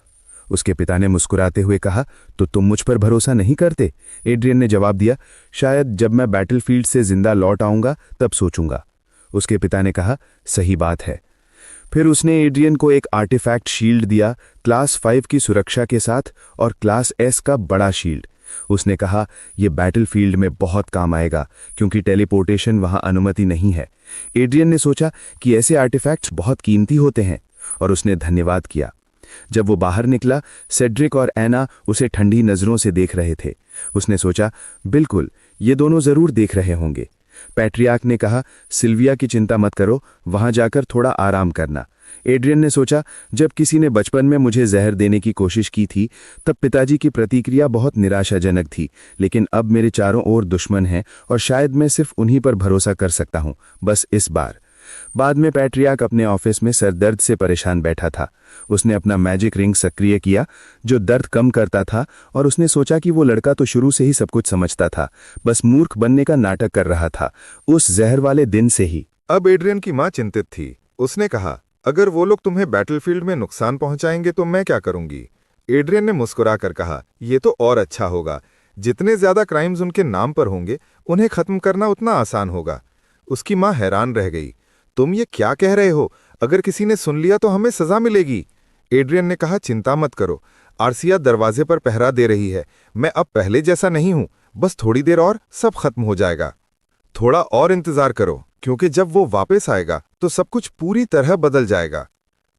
उसके पिता ने मुस्कुराते हुए कहा, तो तुम मुझ पर भरोसा नहीं करते? एड्रियन ने जवाब दिया, शायद जब मैं बैटलफील्ड से जिंदा लौट आऊंगा तब सोचूंगा। उसके पिता ने कहा, सही बात है। फिर उसने एड्रियन को एक आर्टिफैक्ट शील्ड दिया, क्लास 5 की सुरक्षा के साथ और क्लास S का बड़ा शील्ड। उसने कहा, यह बैटलफील्ड में बहुत काम आएगा क्योंकि टेलीपोर्टेशन वहां अनुमति नहीं है। एड्रियन ने सोचा कि ऐसे आर्टिफैक्ट्स बहुत कीमती होते हैं और उसने धन्यवाद किया। जब वो बाहर निकला, सेड्रिक और एना उसे ठंडी नज़रों से देख रहे थे। उसने सोचा, बिल्कुल, ये दोनों ज़रूर देख रहे होंगे। पैट्रियार्क ने कहा, सिल्विया की चिंता मत करो, वहां जाकर थोड़ा आराम करना। एड्रियन ने सोचा, जब किसी ने बचपन में मुझे जहर देने की कोशिश की थी तब पिताजी की प्रतिक्रिया बहुत निराशाजनक थी, लेकिन अब मेरे चारों ओर दुश्मन हैं और शायद मैं सिर्फ उन्हीं पर भरोसा कर सकता हूं, बस इस बार। बाद में पैट्रियार्क अपने ऑफिस में सरदर्द से परेशान बैठा था। उसने अपना मैजिक रिंग सक्रिय किया जो दर्द कम करता था, और उसने सोचा कि वो लड़का तो शुरू से ही सब कुछ समझता था, बस मूर्ख बनने का नाटक कर रहा था, उस जहर वाले दिन से ही। अब एड्रियन की मां चिंतित थी। उसने कहा, अगर वो लोग तुम्हें बैटलफील्ड में नुकसान पहुंचाएंगे तो मैं क्या करूंगी? एड्रियन ने मुस्कुराकर कहा, यह तो और अच्छा होगा। जितने ज्यादा क्राइम्स उनके नाम पर होंगे, उन्हें खत्म करना उतना आसान होगा। उसकी मां हैरान रह गई। तुम ये क्या कह रहे हो? अगर किसी ने सुन लिया तो हमें सजा मिलेगी। एड्रियन ने कहा, चिंता मत करो, आर्सिया दरवाजे पर पहरा दे रही है। मैं अब पहले जैसा नहीं हूं, बस थोड़ी देर और सब खत्म हो जाएगा। थोड़ा और इंतजार करो, क्योंकि जब वो वापस आएगा तो सब कुछ पूरी तरह बदल जाएगा।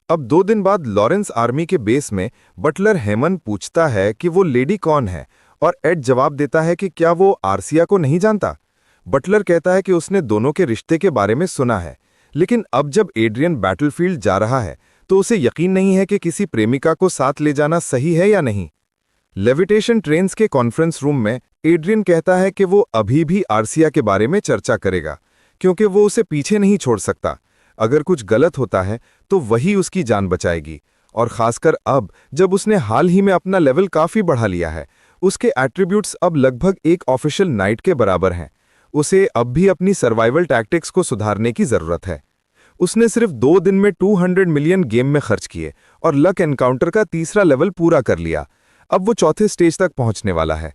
अब 2 दिन बाद लॉरेंस आर्मी के बेस में बटलर हेमन पूछता है कि वो लेडी कौन है, और एड जवाब देता है कि क्या वो आर्सिया को नहीं जानता। बटलर कहता है कि उसने दोनों के रिश्ते के बारे में सुना है, लेकिन अब जब एड्रियन बैटलफील्ड जा रहा है तो उसे यकीन नहीं है कि किसी प्रेमिका को साथ ले जाना सही है या नहीं। लेविटेशन ट्रेन्स के कॉन्फ्रेंस रूम में एड्रियन कहता है कि वो अभी भी आर्सिया के बारे में चर्चा करेगा, क्योंकि वो उसे पीछे नहीं छोड़ सकता। अगर कुछ गलत होता है तो वही उसकी जान बचाएगी, और खासकर अब जब उसने हाल ही में अपना लेवल काफी बढ़ा लिया है। उसके एट्रीब्यूट्स अब लगभग एक ऑफिशियल नाइट के बराबर हैं। उसे अब भी अपनी सर्वाइवल टैक्टिक्स को सुधारने की जरूरत है। उसने सिर्फ 2 दिन में 200 मिलियन गेम में खर्च किए और लक एनकाउंटर का तीसरा लेवल पूरा कर लिया। अब वो चौथे स्टेज तक पहुंचने वाला है।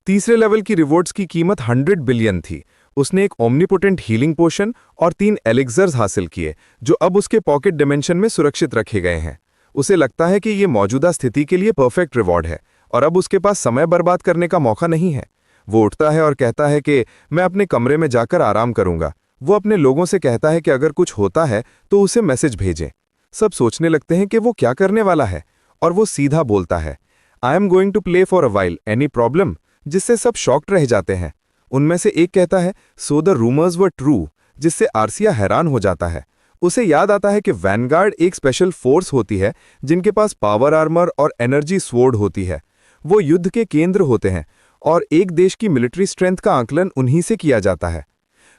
तीसरे लेवल की रिवॉर्ड्स की कीमत 100 बिलियन थी। उसने एक ओमनीपोटेंट हीलिंग पोशन और 3 एलिक्सर्स हासिल किए, जो अब उसके पॉकेट डिमेंशन में सुरक्षित रखे गए हैं। उसे लगता है कि ये मौजूदा स्थिति के लिए परफेक्ट रिवॉर्ड है, और अब उसके पास समय बर्बाद करने का मौका नहीं है। वो उठता है और कहता है कि मैं अपने कमरे में जाकर आराम करूंगा। वो अपने लोगों से कहता है कि अगर कुछ होता है तो उसे मैसेज भेजें। सब सोचने लगते हैं कि वो क्या करने वाला है, और वो सीधा बोलता है, I am going to play for a while, any problem? जिससे सब शॉक्ड रह जाते हैं। उनमें से एक कहता है, so the rumours were true, जिससे आर्सिया हैरान हो जाता है। उसे याद आता है कि वैनगार्ड एक स्पेशल फोर्स होती है जिनके पास पावर आर्मर और एनर्जी स्वॉर्ड होती है। वो युद्ध के केंद्र होते हैं, और एक देश की मिलिट्री स्ट्रेंथ का आकलन उन्हीं से किया जाता है।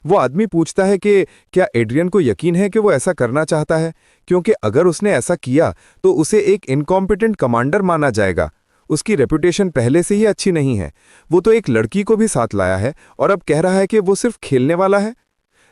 वो आदमी पूछता है कि क्या एड्रियन को यकीन है कि वो ऐसा करना चाहता है, क्योंकि अगर उसने ऐसा किया तो उसे एक इनकॉम्पिटेंट कमांडर माना जाएगा। उसकी रेपुटेशन पहले से ही अच्छी नहीं है। वो तो एक लड़की को भी साथ लाया है और अब कह रहा है कि वो सिर्फ खेलने वाला है।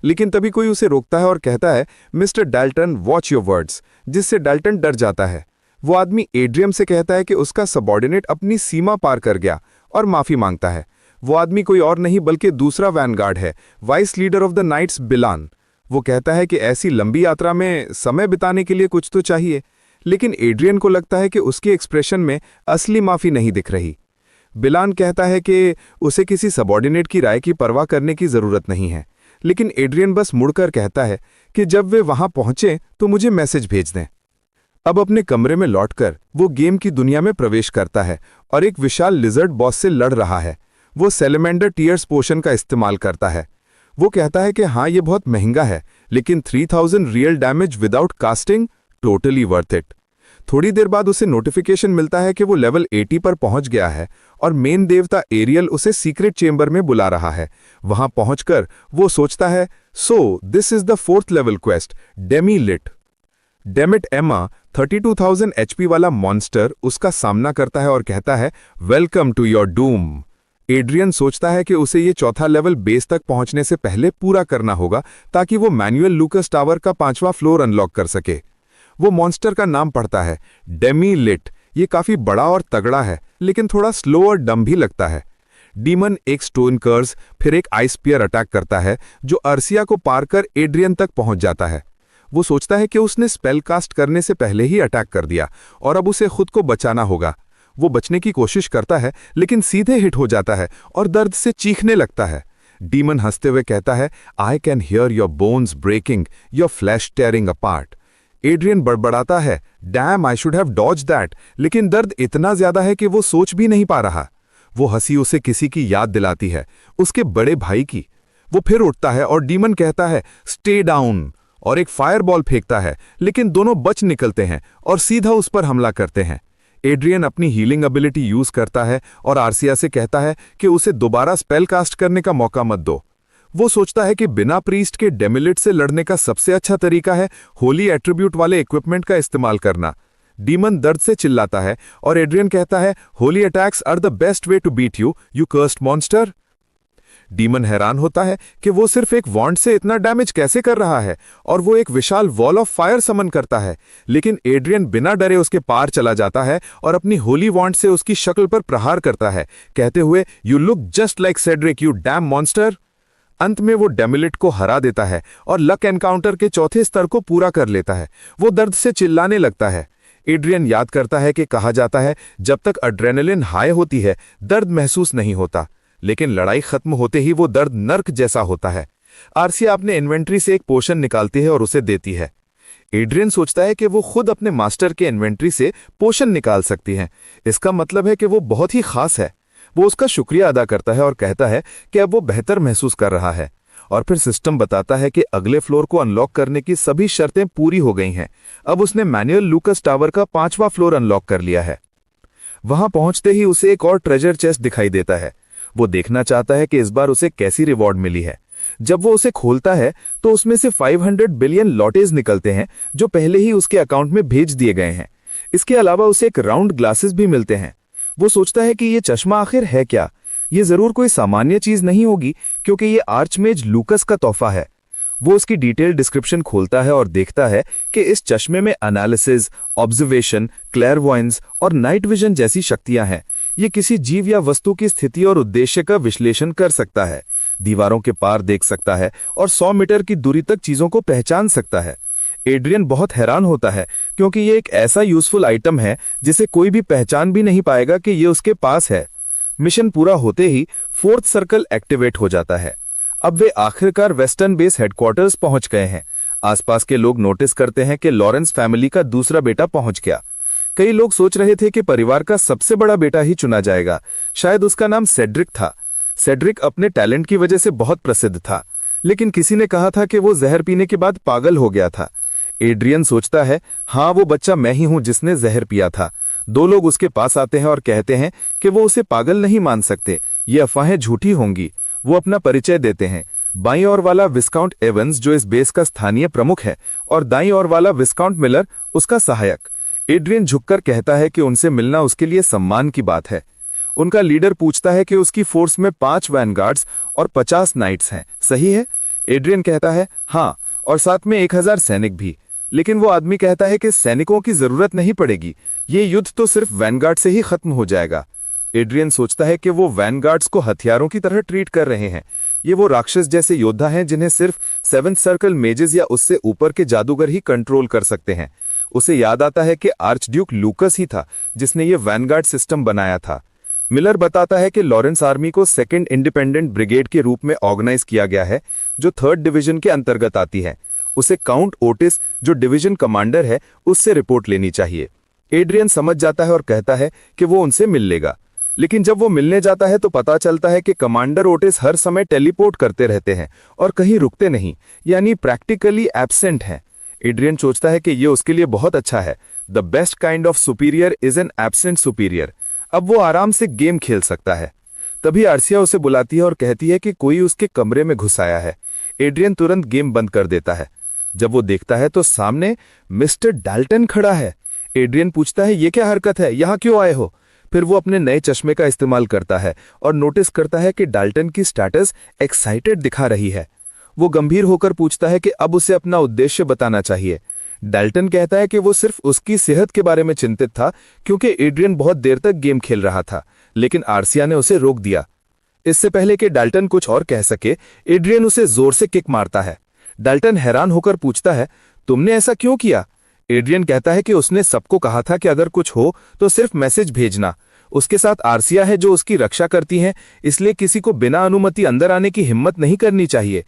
लेकिन तभी कोई उसे रोकता है और कहता है, mister Dalton, watch your words, जिससे डाल्टन डर जाता है। वो आदमी एड्रियन से कहता है कि उसका सबॉर्डिनेट अपनी सीमा पार कर गया और माफी मांगता है। वो आदमी कोई और नहीं बल्कि दूसरा वैनगार्ड है, vice leader of the knights, Bilan. वो कहता है कि ऐसी लंबी यात्रा में समय बिताने के लिए कुछ तो चाहिए, लेकिन एड्रियन को लगता है कि उसके एक्सप्रेशन में असली माफी नहीं दिख रही। बिलान कहता है कि उसे किसी सबॉर्डिनेट की राय की परवाह करने की जरूरत नहीं है, लेकिन एड्रियन बस मुड़कर कहता है कि जब वे वहां पहुंचे तो मुझे मैसेज भेज दें। अब अपने कमरे में लौटकर वो गेम की दुनिया में प्रवेश करता है और एक विशाल लिजर्ड बॉस से लड़ रहा है। वो सेलेमेंडर टीयर्स पोशन का इस्तेमाल करता है। वो कहता है कि हाँ, ये बहुत महंगा है, लेकिन 3000 real damage without casting, totally worth it. थोड़ी देर बाद उसे नोटिफिकेशन मिलता है कि वो लेवल 80 पर पहुंच गया है और मेन देवता एरियल उसे सीक्रेट चेंबर में बुला रहा है। वहां पहुंचकर वो सोचता है, so this is the 4th level quest, डेमी लिट। डेमिट एमा 32,000 HP वाला मॉन्स्टर उसका सामना करता है और कहता है, welcome to your doom. Adrian सोचता है कि उसे ये 4था लेवल बेस तक पहुंचने से पहले पूरा करना होगा ताकि वो मैनुअल लूकस टावर का 5वां फ्लोर अनलॉक कर सके। वो मॉन्स्टर का नाम पढ़ता है, डेमी लिट। ये काफी बड़ा और तगड़ा है, लेकिन थोड़ा स्लो और डम भी लगता है। डीमन एक स्टोन कर्स फिर एक आइस स्पीयर अटैक करता है जो अर्सिया को पार कर एड्रियन तक पहुंच जाता है। वो सोचता है कि उसने स्पेल कास्ट करने से पहले ही अटैक कर दिया और अब उसे खुद को बचाना होगा। वो बचने की कोशिश करता है, लेकिन सीधे हिट हो जाता है और दर्द से चीखने लगता है। डीमन हंसते हुए कहता है, I can hear your bones breaking, your flesh tearing apart. Adrian बड़बड़ाता है, damn I should have dodge that, लेकिन दर्द इतना ज्यादा है कि वो सोच भी नहीं पा रहा। वो हंसी उसे किसी की याद दिलाती है, उसके बड़े भाई की। वो फिर उठता है और डीमन कहता है स्टे डाउन और एक फायरबॉल फेंकता है, लेकिन दोनों बच निकलते हैं और सीधा उस पर हमला करते हैं। एड्रियन अपनी हीलिंग एबिलिटी यूज करता है और आर्सिया से कहता है कि उसे दोबारा स्पेल कास्ट करने का मौका मत दो। वो सोचता है कि बिना प्रीस्ट के डेमिलिट से लड़ने का सबसे अच्छा तरीका है होली एट्रीब्यूट वाले इक्विपमेंट का इस्तेमाल करना। डीमन दर्द से चिल्लाता है और एड्रियन कहता है holy attacks are the best way to beat you, you cursed monster. Demon हैरान होता है कि वो सिर्फ एक वॉन्ड से इतना डैमेज कैसे कर रहा है और वो एक विशाल वॉल ऑफ फायर समन करता है, लेकिन एड्रियन बिना डरे उसके पार चला जाता है और अपनी होली वॉन्ड से उसकी शक्ल पर प्रहार करता है, कहते हुए you look just like Cedric, you dam monster. अंत में वो डेमिलिट को हरा देता है और लक एनकाउंटर के चौथे स्तर को पूरा कर लेता है। वो दर्द से चिल्लाने लगता है। एड्रियन याद करता है कि कहा जाता है जब तक एड्रेनलिन हाई होती है दर्द महसूस नहीं होता, लेकिन लड़ाई खत्म होते ही वो दर्द नर्क जैसा होता है। आर्सिया अपने इन्वेंट्री से एक पोशन निकालती है और उसे देती है। एड्रियन सोचता है कि वो खुद अपने मास्टर के इन्वेंट्री से पोशन निकाल सकती हैं। इसका मतलब है कि वो बहुत ही खास है। वो उसका शुक्रिया अदा करता है और कहता है कि अब वो बेहतर महसूस कर रहा है। और फिर सिस्टम बताता है कि अगले फ्लोर को अनलॉक करने की सभी शर्तें पूरी हो गई हैं। अब उसने मैनुअल लूकस टावर का 5वां फ्लोर अनलॉक कर लिया है। वहां पहुंचते ही उसे एक और ट्रेजर चेस्ट दिखाई देता है। वो देखना चाहता है कि इस बार उसे कैसी रिवॉर्ड मिली है। जब वो उसे खोलता है तो उसमें से 500 बिलियन लॉटेज निकलते हैं जो पहले ही उसके अकाउंट में भेज दिए गए हैं। इसके अलावा उसे एक राउंड ग्लासेस भी मिलते हैं। वो सोचता है कि ये चश्मा आखिर है क्या। ये जरूर कोई सामान्य चीज नहीं होगी क्योंकि ये आर्चमेज लूकस का तोहफा है। वो उसकी डिटेल डिस्क्रिप्शन खोलता है और देखता है कि इस चश्मे में एनालिसिस, ऑब्जर्वेशन, क्लेयरवॉयंस और नाइट विजन जैसी शक्तियां हैं। ये किसी जीव या वस्तु की स्थिति और उद्देश्य का विश्लेषण कर सकता है, दीवारों के पार देख सकता है और 100 मीटर की दूरी तक चीजों को पहचान सकता है। एड्रियन बहुत हैरान होता है क्योंकि ये एक ऐसा यूजफुल आइटम है जिसे कोई भी पहचान भी नहीं पाएगा कि ये उसके पास है। मिशन पूरा होते ही 4th सर्कल एक्टिवेट हो जाता है। अब वे आखिरकार वेस्टर्न बेस हेडक्वार्टर्स पहुंच गए हैं। आसपास के लोग नोटिस करते हैं कि लॉरेंस फैमिली का दूसरा बेटा पहुंच गया। कई लोग सोच रहे थे कि परिवार का सबसे बड़ा बेटा ही चुना जाएगा। शायद उसका नाम सेड्रिक था। सेड्रिक अपने टैलेंट की वजह से बहुत प्रसिद्ध था, लेकिन किसी ने कहा था कि वो जहर पीने के बाद पागल हो गया था। एड्रियन सोचता है हाँ, वो बच्चा मैं ही हूं जिसने जहर पिया था। 2 लोग उसके पास आते हैं और कहते हैं कि वो उसे पागल नहीं मान सकते, ये अफवाहें झूठी होंगी। वो अपना परिचय देते हैं। बाईं ओर वाला विस्काउंट एवंस जो इस बेस का स्थानीय प्रमुख है और दाईं ओर वाला विस्काउंट मिलर उसका सहायक। एड्रियन झुककर कहता है कि उनसे मिलना उसके लिए सम्मान की बात है। उनका लीडर पूछता है कि उसकी फोर्स में 5 वैनगार्ड्स और 50 नाइट्स हैं, सही है? एड्रियन कहता है हाँ, और साथ में 1000 सैनिक भी। लेकिन वो आदमी कहता है कि सैनिकों की जरूरत नहीं पड़ेगी, ये युद्ध तो सिर्फ वैनगार्ड से ही खत्म हो जाएगा। एड्रियन सोचता है कि वो वैनगार्ड्स को हथियारों की तरह ट्रीट कर रहे हैं। ये वो राक्षस जैसे योद्धा हैं जिन्हें सिर्फ 7th सर्कल मेजेस या उससे ऊपर के जादूगर ही कंट्रोल कर सकते हैं। उसे याद आता है कि आर्चड्यूक लूकस ही था जिसने ये वैनगार्ड सिस्टम बनाया था। मिलर बताता है कि लॉरेंस आर्मी को 2nd इंडिपेंडेंट ब्रिगेड के रूप में ऑर्गेनाइज किया गया है जो 3rd डिवीजन के अंतर्गत आती है। उसे काउंट ओटिस जो डिवीजन कमांडर है उससे रिपोर्ट लेनी चाहिए। एड्रियन समझ जाता है और कहता है कि वो उनसे मिल लेगा, लेकिन जब वो मिलने जाता है तो पता चलता है कि कमांडर ओटिस हर समय टेलीपोर्ट करते रहते हैं और कहीं रुकते नहीं, यानी प्रैक्टिकली एब्सेंट हैं। एड्रियन सोचता है कि ये उसके लिए बहुत अच्छा है। The best kind of superior is an absent superior. अब वो आराम से गेम खेल सकता है। तभी आर्सिया उसे बुलाती है और कहती है कि कोई उसके कमरे में घुस आया है। एड्रियन तुरंत गेम बंद कर देता है। जब वो देखता है तो सामने मिस्टर डाल्टन खड़ा है। एड्रियन पूछता है ये क्या हरकत है, यहाँ क्यों आए हो? फिर वो अपने नए चश्मे का इस्तेमाल करता है और नोटिस करता है कि डाल्टन की स्टेटस एक्साइटेड दिखा रही है। वो गंभीर होकर पूछता है कि अब उसे अपना उद्देश्य बताना चाहिए। डाल्टन कहता है कि वो सिर्फ उसकी सेहत के बारे में चिंतित था क्योंकि एड्रियन बहुत देर तक गेम खेल रहा था, लेकिन आर्सिया ने उसे रोक दिया। इससे पहले कि डाल्टन कुछ और कह सके, एड्रियन उसे जोर से किक मारता है। डाल्टन हैरान होकर पूछता है तुमने ऐसा क्यों किया? एड्रियन कहता है कि उसने सबको कहा था कि अगर कुछ हो तो सिर्फ मैसेज भेजना। उसके साथ आर्सिया है जो उसकी रक्षा करती हैं, इसलिए किसी को बिना अनुमति अंदर आने की हिम्मत नहीं करनी चाहिए।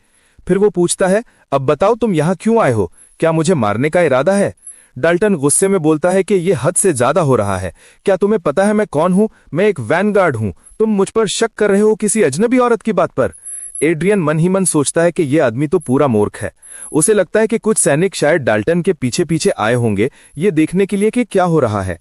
फिर वो पूछता है अब बताओ तुम यहाँ क्यों आए हो, क्या मुझे मारने का इरादा है? डाल्टन गुस्से में बोलता है कि यह हद से ज्यादा हो रहा है। क्या तुम्हें पता है मैं कौन हूं? मैं एक वैनगार्ड हूं। तुम मुझ पर शक कर रहे हो किसी अजनबी औरत की बात पर। एड्रियन मन ही मन सोचता है कि यह आदमी तो पूरा मूर्ख है। उसे लगता है कि कुछ सैनिक शायद डाल्टन के पीछे पीछे आए होंगे ये देखने के लिए कि क्या हो रहा है।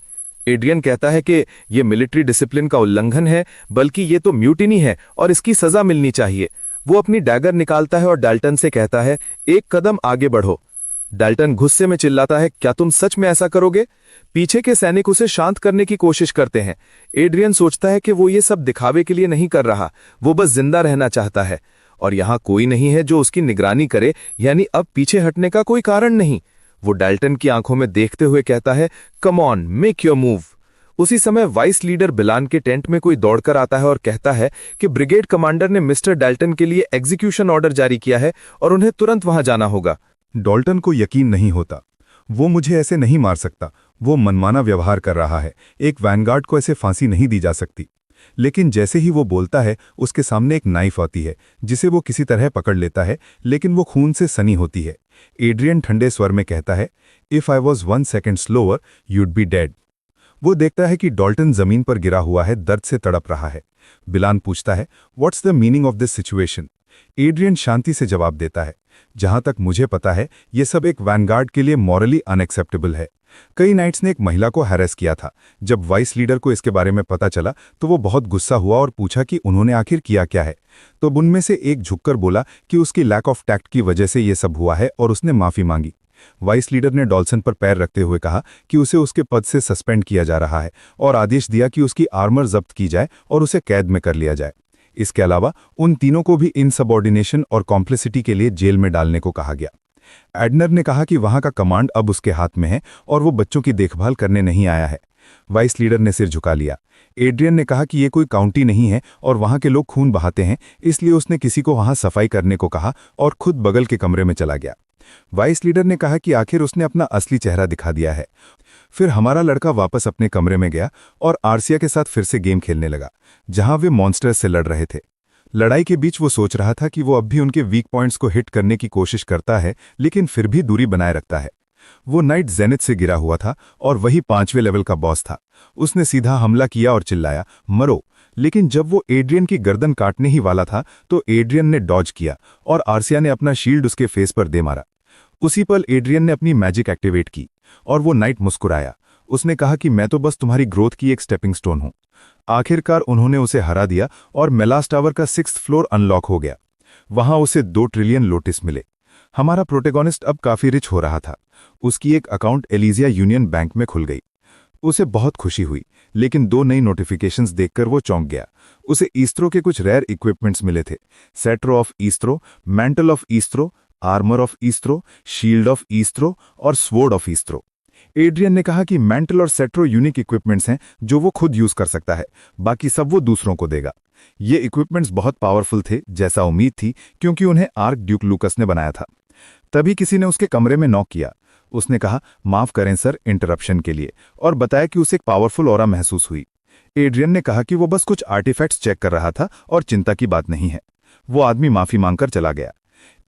एड्रियन कहता है कि यह मिलिट्री डिसिप्लिन का उल्लंघन है, बल्कि यह तो म्यूटिनी है और इसकी सजा मिलनी चाहिए। वो अपनी डैगर निकालता है और डाल्टन से कहता है, एक कदम आगे बढ़ो। डाल्टन गुस्से में चिल्लाता है, क्या तुम सच में ऐसा करोगे? पीछे के सैनिक उसे शांत करने की कोशिश करते हैं। एड्रियन सोचता है कि वो ये सब दिखावे के लिए नहीं कर रहा, वो बस जिंदा रहना चाहता है और यहां कोई नहीं है जो उसकी निगरानी करे, यानी अब पीछे हटने का कोई कारण नहीं। वो डाल्टन की आंखों में देखते हुए कहता है, come on, make your move. उसी समय वाइस लीडर बिलान के टेंट में कोई दौड़कर आता है और कहता है कि ब्रिगेड कमांडर ने मिस्टर डाल्टन के लिए एग्जीक्यूशन ऑर्डर जारी किया है और उन्हें तुरंत वहां जाना होगा। डाल्टन को यकीन नहीं होता। वो मुझे ऐसे नहीं मार सकता। वो मनमाना व्यवहार कर रहा है। एक वैनगार्ड को ऐसे फांसी नहीं दी जा सकती। लेकिन जैसे ही वो बोलता है, उसके सामने एक नाइफ आती है जिसे वो किसी तरह पकड़ लेता है, लेकिन वो खून से सनी होती है। एड्रियन ठंडे स्वर में कहता है, if I was 1 second slower you'd be dead. वो देखता है कि डाल्टन जमीन पर गिरा हुआ है, दर्द से तड़प रहा है। बिलान पूछता है, what's the meaning of this situation? Adrian शांति से जवाब देता है, जहां तक मुझे पता है ये सब एक वैनगार्ड के लिए मॉरली अनएक्सेप्टेबल है। कई नाइट्स ने एक महिला को हैरेस किया था। जब वाइस लीडर को इसके बारे में पता चला तो वो बहुत गुस्सा हुआ और पूछा कि उन्होंने आखिर किया क्या है। तो उनमें से एक झुककर बोला कि उसकी लैक ऑफ टैक्ट की वजह से ये सब हुआ है और उसने माफी मांगी। वाइस लीडर ने डॉल्सन पर पैर रखते हुए कहा कि उसे उसके पद से सस्पेंड किया जा रहा है और आदेश दिया कि उसकी आर्मर जब्त की जाए और उसे कैद में कर लिया जाए। इसके अलावा उन तीनों को भी इनसबऑर्डिनेशन और कॉम्प्लिसिटी के लिए जेल में डालने को कहा गया। एडनर ने कहा कि वहां का कमांड अब उसके हाथ में है और वो बच्चों की देखभाल करने नहीं आया है। वाइस लीडर ने सिर झुका लिया। एड्रियन ने कहा कि ये कोई काउंटी नहीं है और वहां के लोग खून बहाते हैं, इसलिए उसने किसी को वहां सफाई करने को कहा और खुद बगल के कमरे में चला गया। वाइस लीडर ने कहा कि आखिर उसने अपना असली चेहरा दिखा दिया है। फिर हमारा लड़का वापस अपने कमरे में गया और आर्सिया के साथ फिर से गेम खेलने लगा, जहां वे मॉन्स्टर्स से लड़ रहे थे। लड़ाई के बीच वो सोच रहा था कि वो अब भी उनके वीक पॉइंट्स को हिट करने की कोशिश करता है, लेकिन फिर भी दूरी बनाए रखता है। वो नाइट जेनिथ से गिरा हुआ था और वही 5वें लेवल का बॉस था। उसने सीधा हमला किया और चिल्लाया, मरो। लेकिन जब वो एड्रियन की गर्दन काटने ही वाला था तो एड्रियन ने डॉज किया और आर्सिया ने अपना शील्ड उसके फेस पर दे मारा। उसी पल एड्रियन ने अपनी मैजिक एक्टिवेट की और वो नाइट मुस्कुराया। उसने कहा कि मैं तो बस तुम्हारी ग्रोथ की एक स्टेपिंग स्टोन हूं। आखिरकार उन्होंने उसे हरा दिया और मेलास टावर का 6th फ्लोर अनलॉक हो गया। वहां उसे 2 ट्रिलियन लोटिस मिले। हमारा प्रोटेगोनिस्ट अब काफी रिच हो रहा था। उसकी एक अकाउंट एलिजिया यूनियन बैंक में खुल गई। उसे बहुत खुशी हुई, लेकिन 2 नई नोटिफिकेशंस देखकर वो चौंक गया। उसे ईस्त्रो के कुछ रेयर इक्विपमेंट्स मिले थे, सेट्रो ऑफ ईस्त्रो, मैंटल ऑफ ईस्त्रो, आर्मर ऑफ ईस्त्रो, शील्ड ऑफ ईस्त्रो और स्वॉर्ड ऑफ ईस्त्रो। एड्रियन ने कहा कि मैंटल और सेट्रो यूनिक इक्विपमेंट्स हैं जो वो खुद यूज कर सकता है, बाकी सब वो दूसरों को देगा। ये इक्विपमेंट्स बहुत पावरफुल थे, जैसा उम्मीद थी, क्योंकि उन्हें आर्क ड्यूक लूकस ने बनाया था। तभी किसी ने उसके कमरे में नॉक किया। उसने कहा, माफ करें सर इंटरप्शन के लिए, और बताया कि उसे एक पावरफुल ऑरा महसूस हुई। एड्रियन ने कहा कि वो बस कुछ आर्टिफैक्ट्स चेक कर रहा था और चिंता की बात नहीं है। वो आदमी माफी मांगकर चला गया।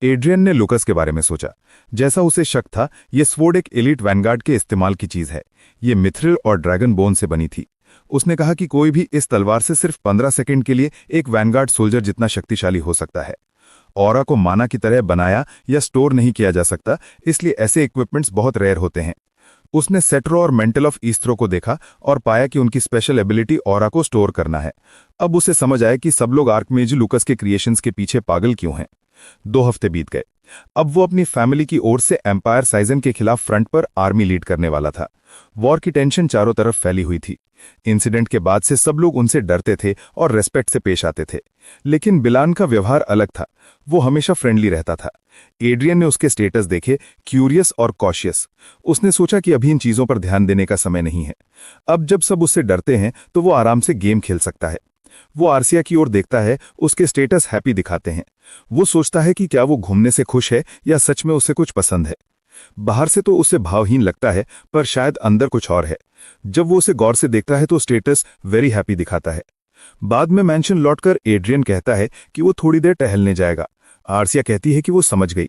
एड्रियन ने लुकस के बारे में सोचा। जैसा उसे शक था, ये स्वॉर्ड एक एलिट वैनगार्ड के इस्तेमाल की चीज है। ये मिथ्रिल और ड्रैगन बोन से बनी थी। उसने कहा कि कोई भी इस तलवार से सिर्फ 15 सेकंड के लिए एक वैनगार्ड सोल्जर जितना शक्तिशाली हो सकता है। ऑरा को माना की तरह बनाया या स्टोर नहीं किया जा सकता, इसलिए ऐसे इक्विपमेंट्स बहुत रेयर होते हैं। उसने सेट्रो और मेंटल ऑफ ईस्त्रो को देखा और पाया कि उनकी स्पेशल एबिलिटी ऑरा को स्टोर करना है। अब उसे समझ आया कि सब लोग आर्कमेज लुकस के क्रिएशंस के पीछे पागल क्यों हैं। 2 हफ्ते बीत गए। अब वो अपनी फैमिली की ओर से एम्पायर साइजन के खिलाफ फ्रंट पर आर्मी लीड करने वाला था। वॉर की टेंशन चारों तरफ फैली हुई थी। इंसिडेंट के बाद से सब लोग उनसे डरते थे और रेस्पेक्ट से पेश आते थे, लेकिन बिलान का व्यवहार अलग था। वो हमेशा फ्रेंडली रहता था। एड्रियन ने उसके स्टेटस देखे, क्यूरियस और कॉशियस। उसने सोचा कि अभी इन चीजों पर ध्यान देने का समय नहीं है। अब जब सब उससे डरते हैं तो वो आराम से गेम खेल सकता है। वो आर्सिया की ओर देखता है, उसके स्टेटस हैप्पी दिखाते हैं। वो सोचता है कि क्या वो घूमने से खुश है या सच में उसे कुछ पसंद है। बाहर से तो उसे भावहीन लगता है, पर शायद अंदर कुछ और है। जब वो उसे गौर से देखता है तो स्टेटस वेरी हैप्पी दिखाता है। बाद में मैंशन लौटकर एड्रियन कहता है कि वो थोड़ी देर टहलने जाएगा। आर्सिया कहती है कि वो समझ गई।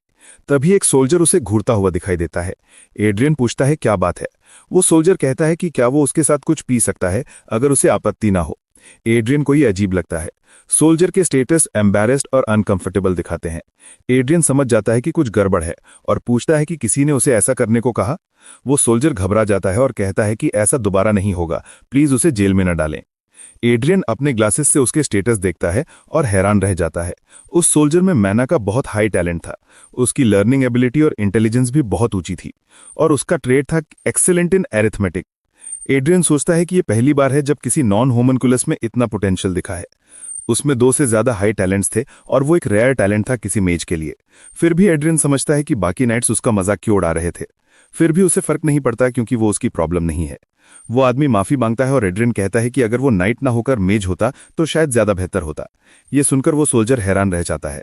तभी एक सोल्जर उसे घूरता हुआ दिखाई देता है। एड्रियन पूछता है क्या बात है। वो सोल्जर कहता है कि क्या वो उसके साथ कुछ पी सकता है अगर उसे आपत्ति ना हो। एड्रियन को ये अजीब लगता है। सोल्जर के स्टेटस एम्बैरेस्ड और अनकंफर्टेबल दिखाते हैं। एड्रियन समझ जाता है कि कुछ गड़बड़ है और पूछता है कि किसी ने उसे ऐसा करने को कहा। वो सोल्जर घबरा जाता है और कहता है कि ऐसा दोबारा नहीं होगा, प्लीज उसे जेल में न डालें। एड्रियन अपने ग्लासेस से उसके स्टेटस देखता है और हैरान रह जाता है। उस सोल्जर में मैना का बहुत हाई टैलेंट था। उसकी लर्निंग एबिलिटी और इंटेलिजेंस भी बहुत ऊंची थी और उसका ट्रेड था एक्सेलेंट इन एरिथमेटिक। एड्रियन सोचता है कि यह पहली बार है जब किसी नॉन होमनकुलस में इतना पोटेंशियल दिखा है। उसमें 2 से ज्यादा हाई टैलेंट्स थे और वो एक रेयर टैलेंट था किसी मेज के लिए। फिर भी एड्रियन समझता है कि बाकी नाइट्स उसका मजाक क्यों उड़ा रहे थे। फिर भी उसे फर्क नहीं पड़ता क्योंकि वो उसकी प्रॉब्लम नहीं है। वो आदमी माफी मांगता है और एड्रियन कहता है कि अगर वो नाइट ना होकर मेज होता तो शायद ज्यादा बेहतर होता। ये सुनकर वो सोल्जर हैरान रह जाता है।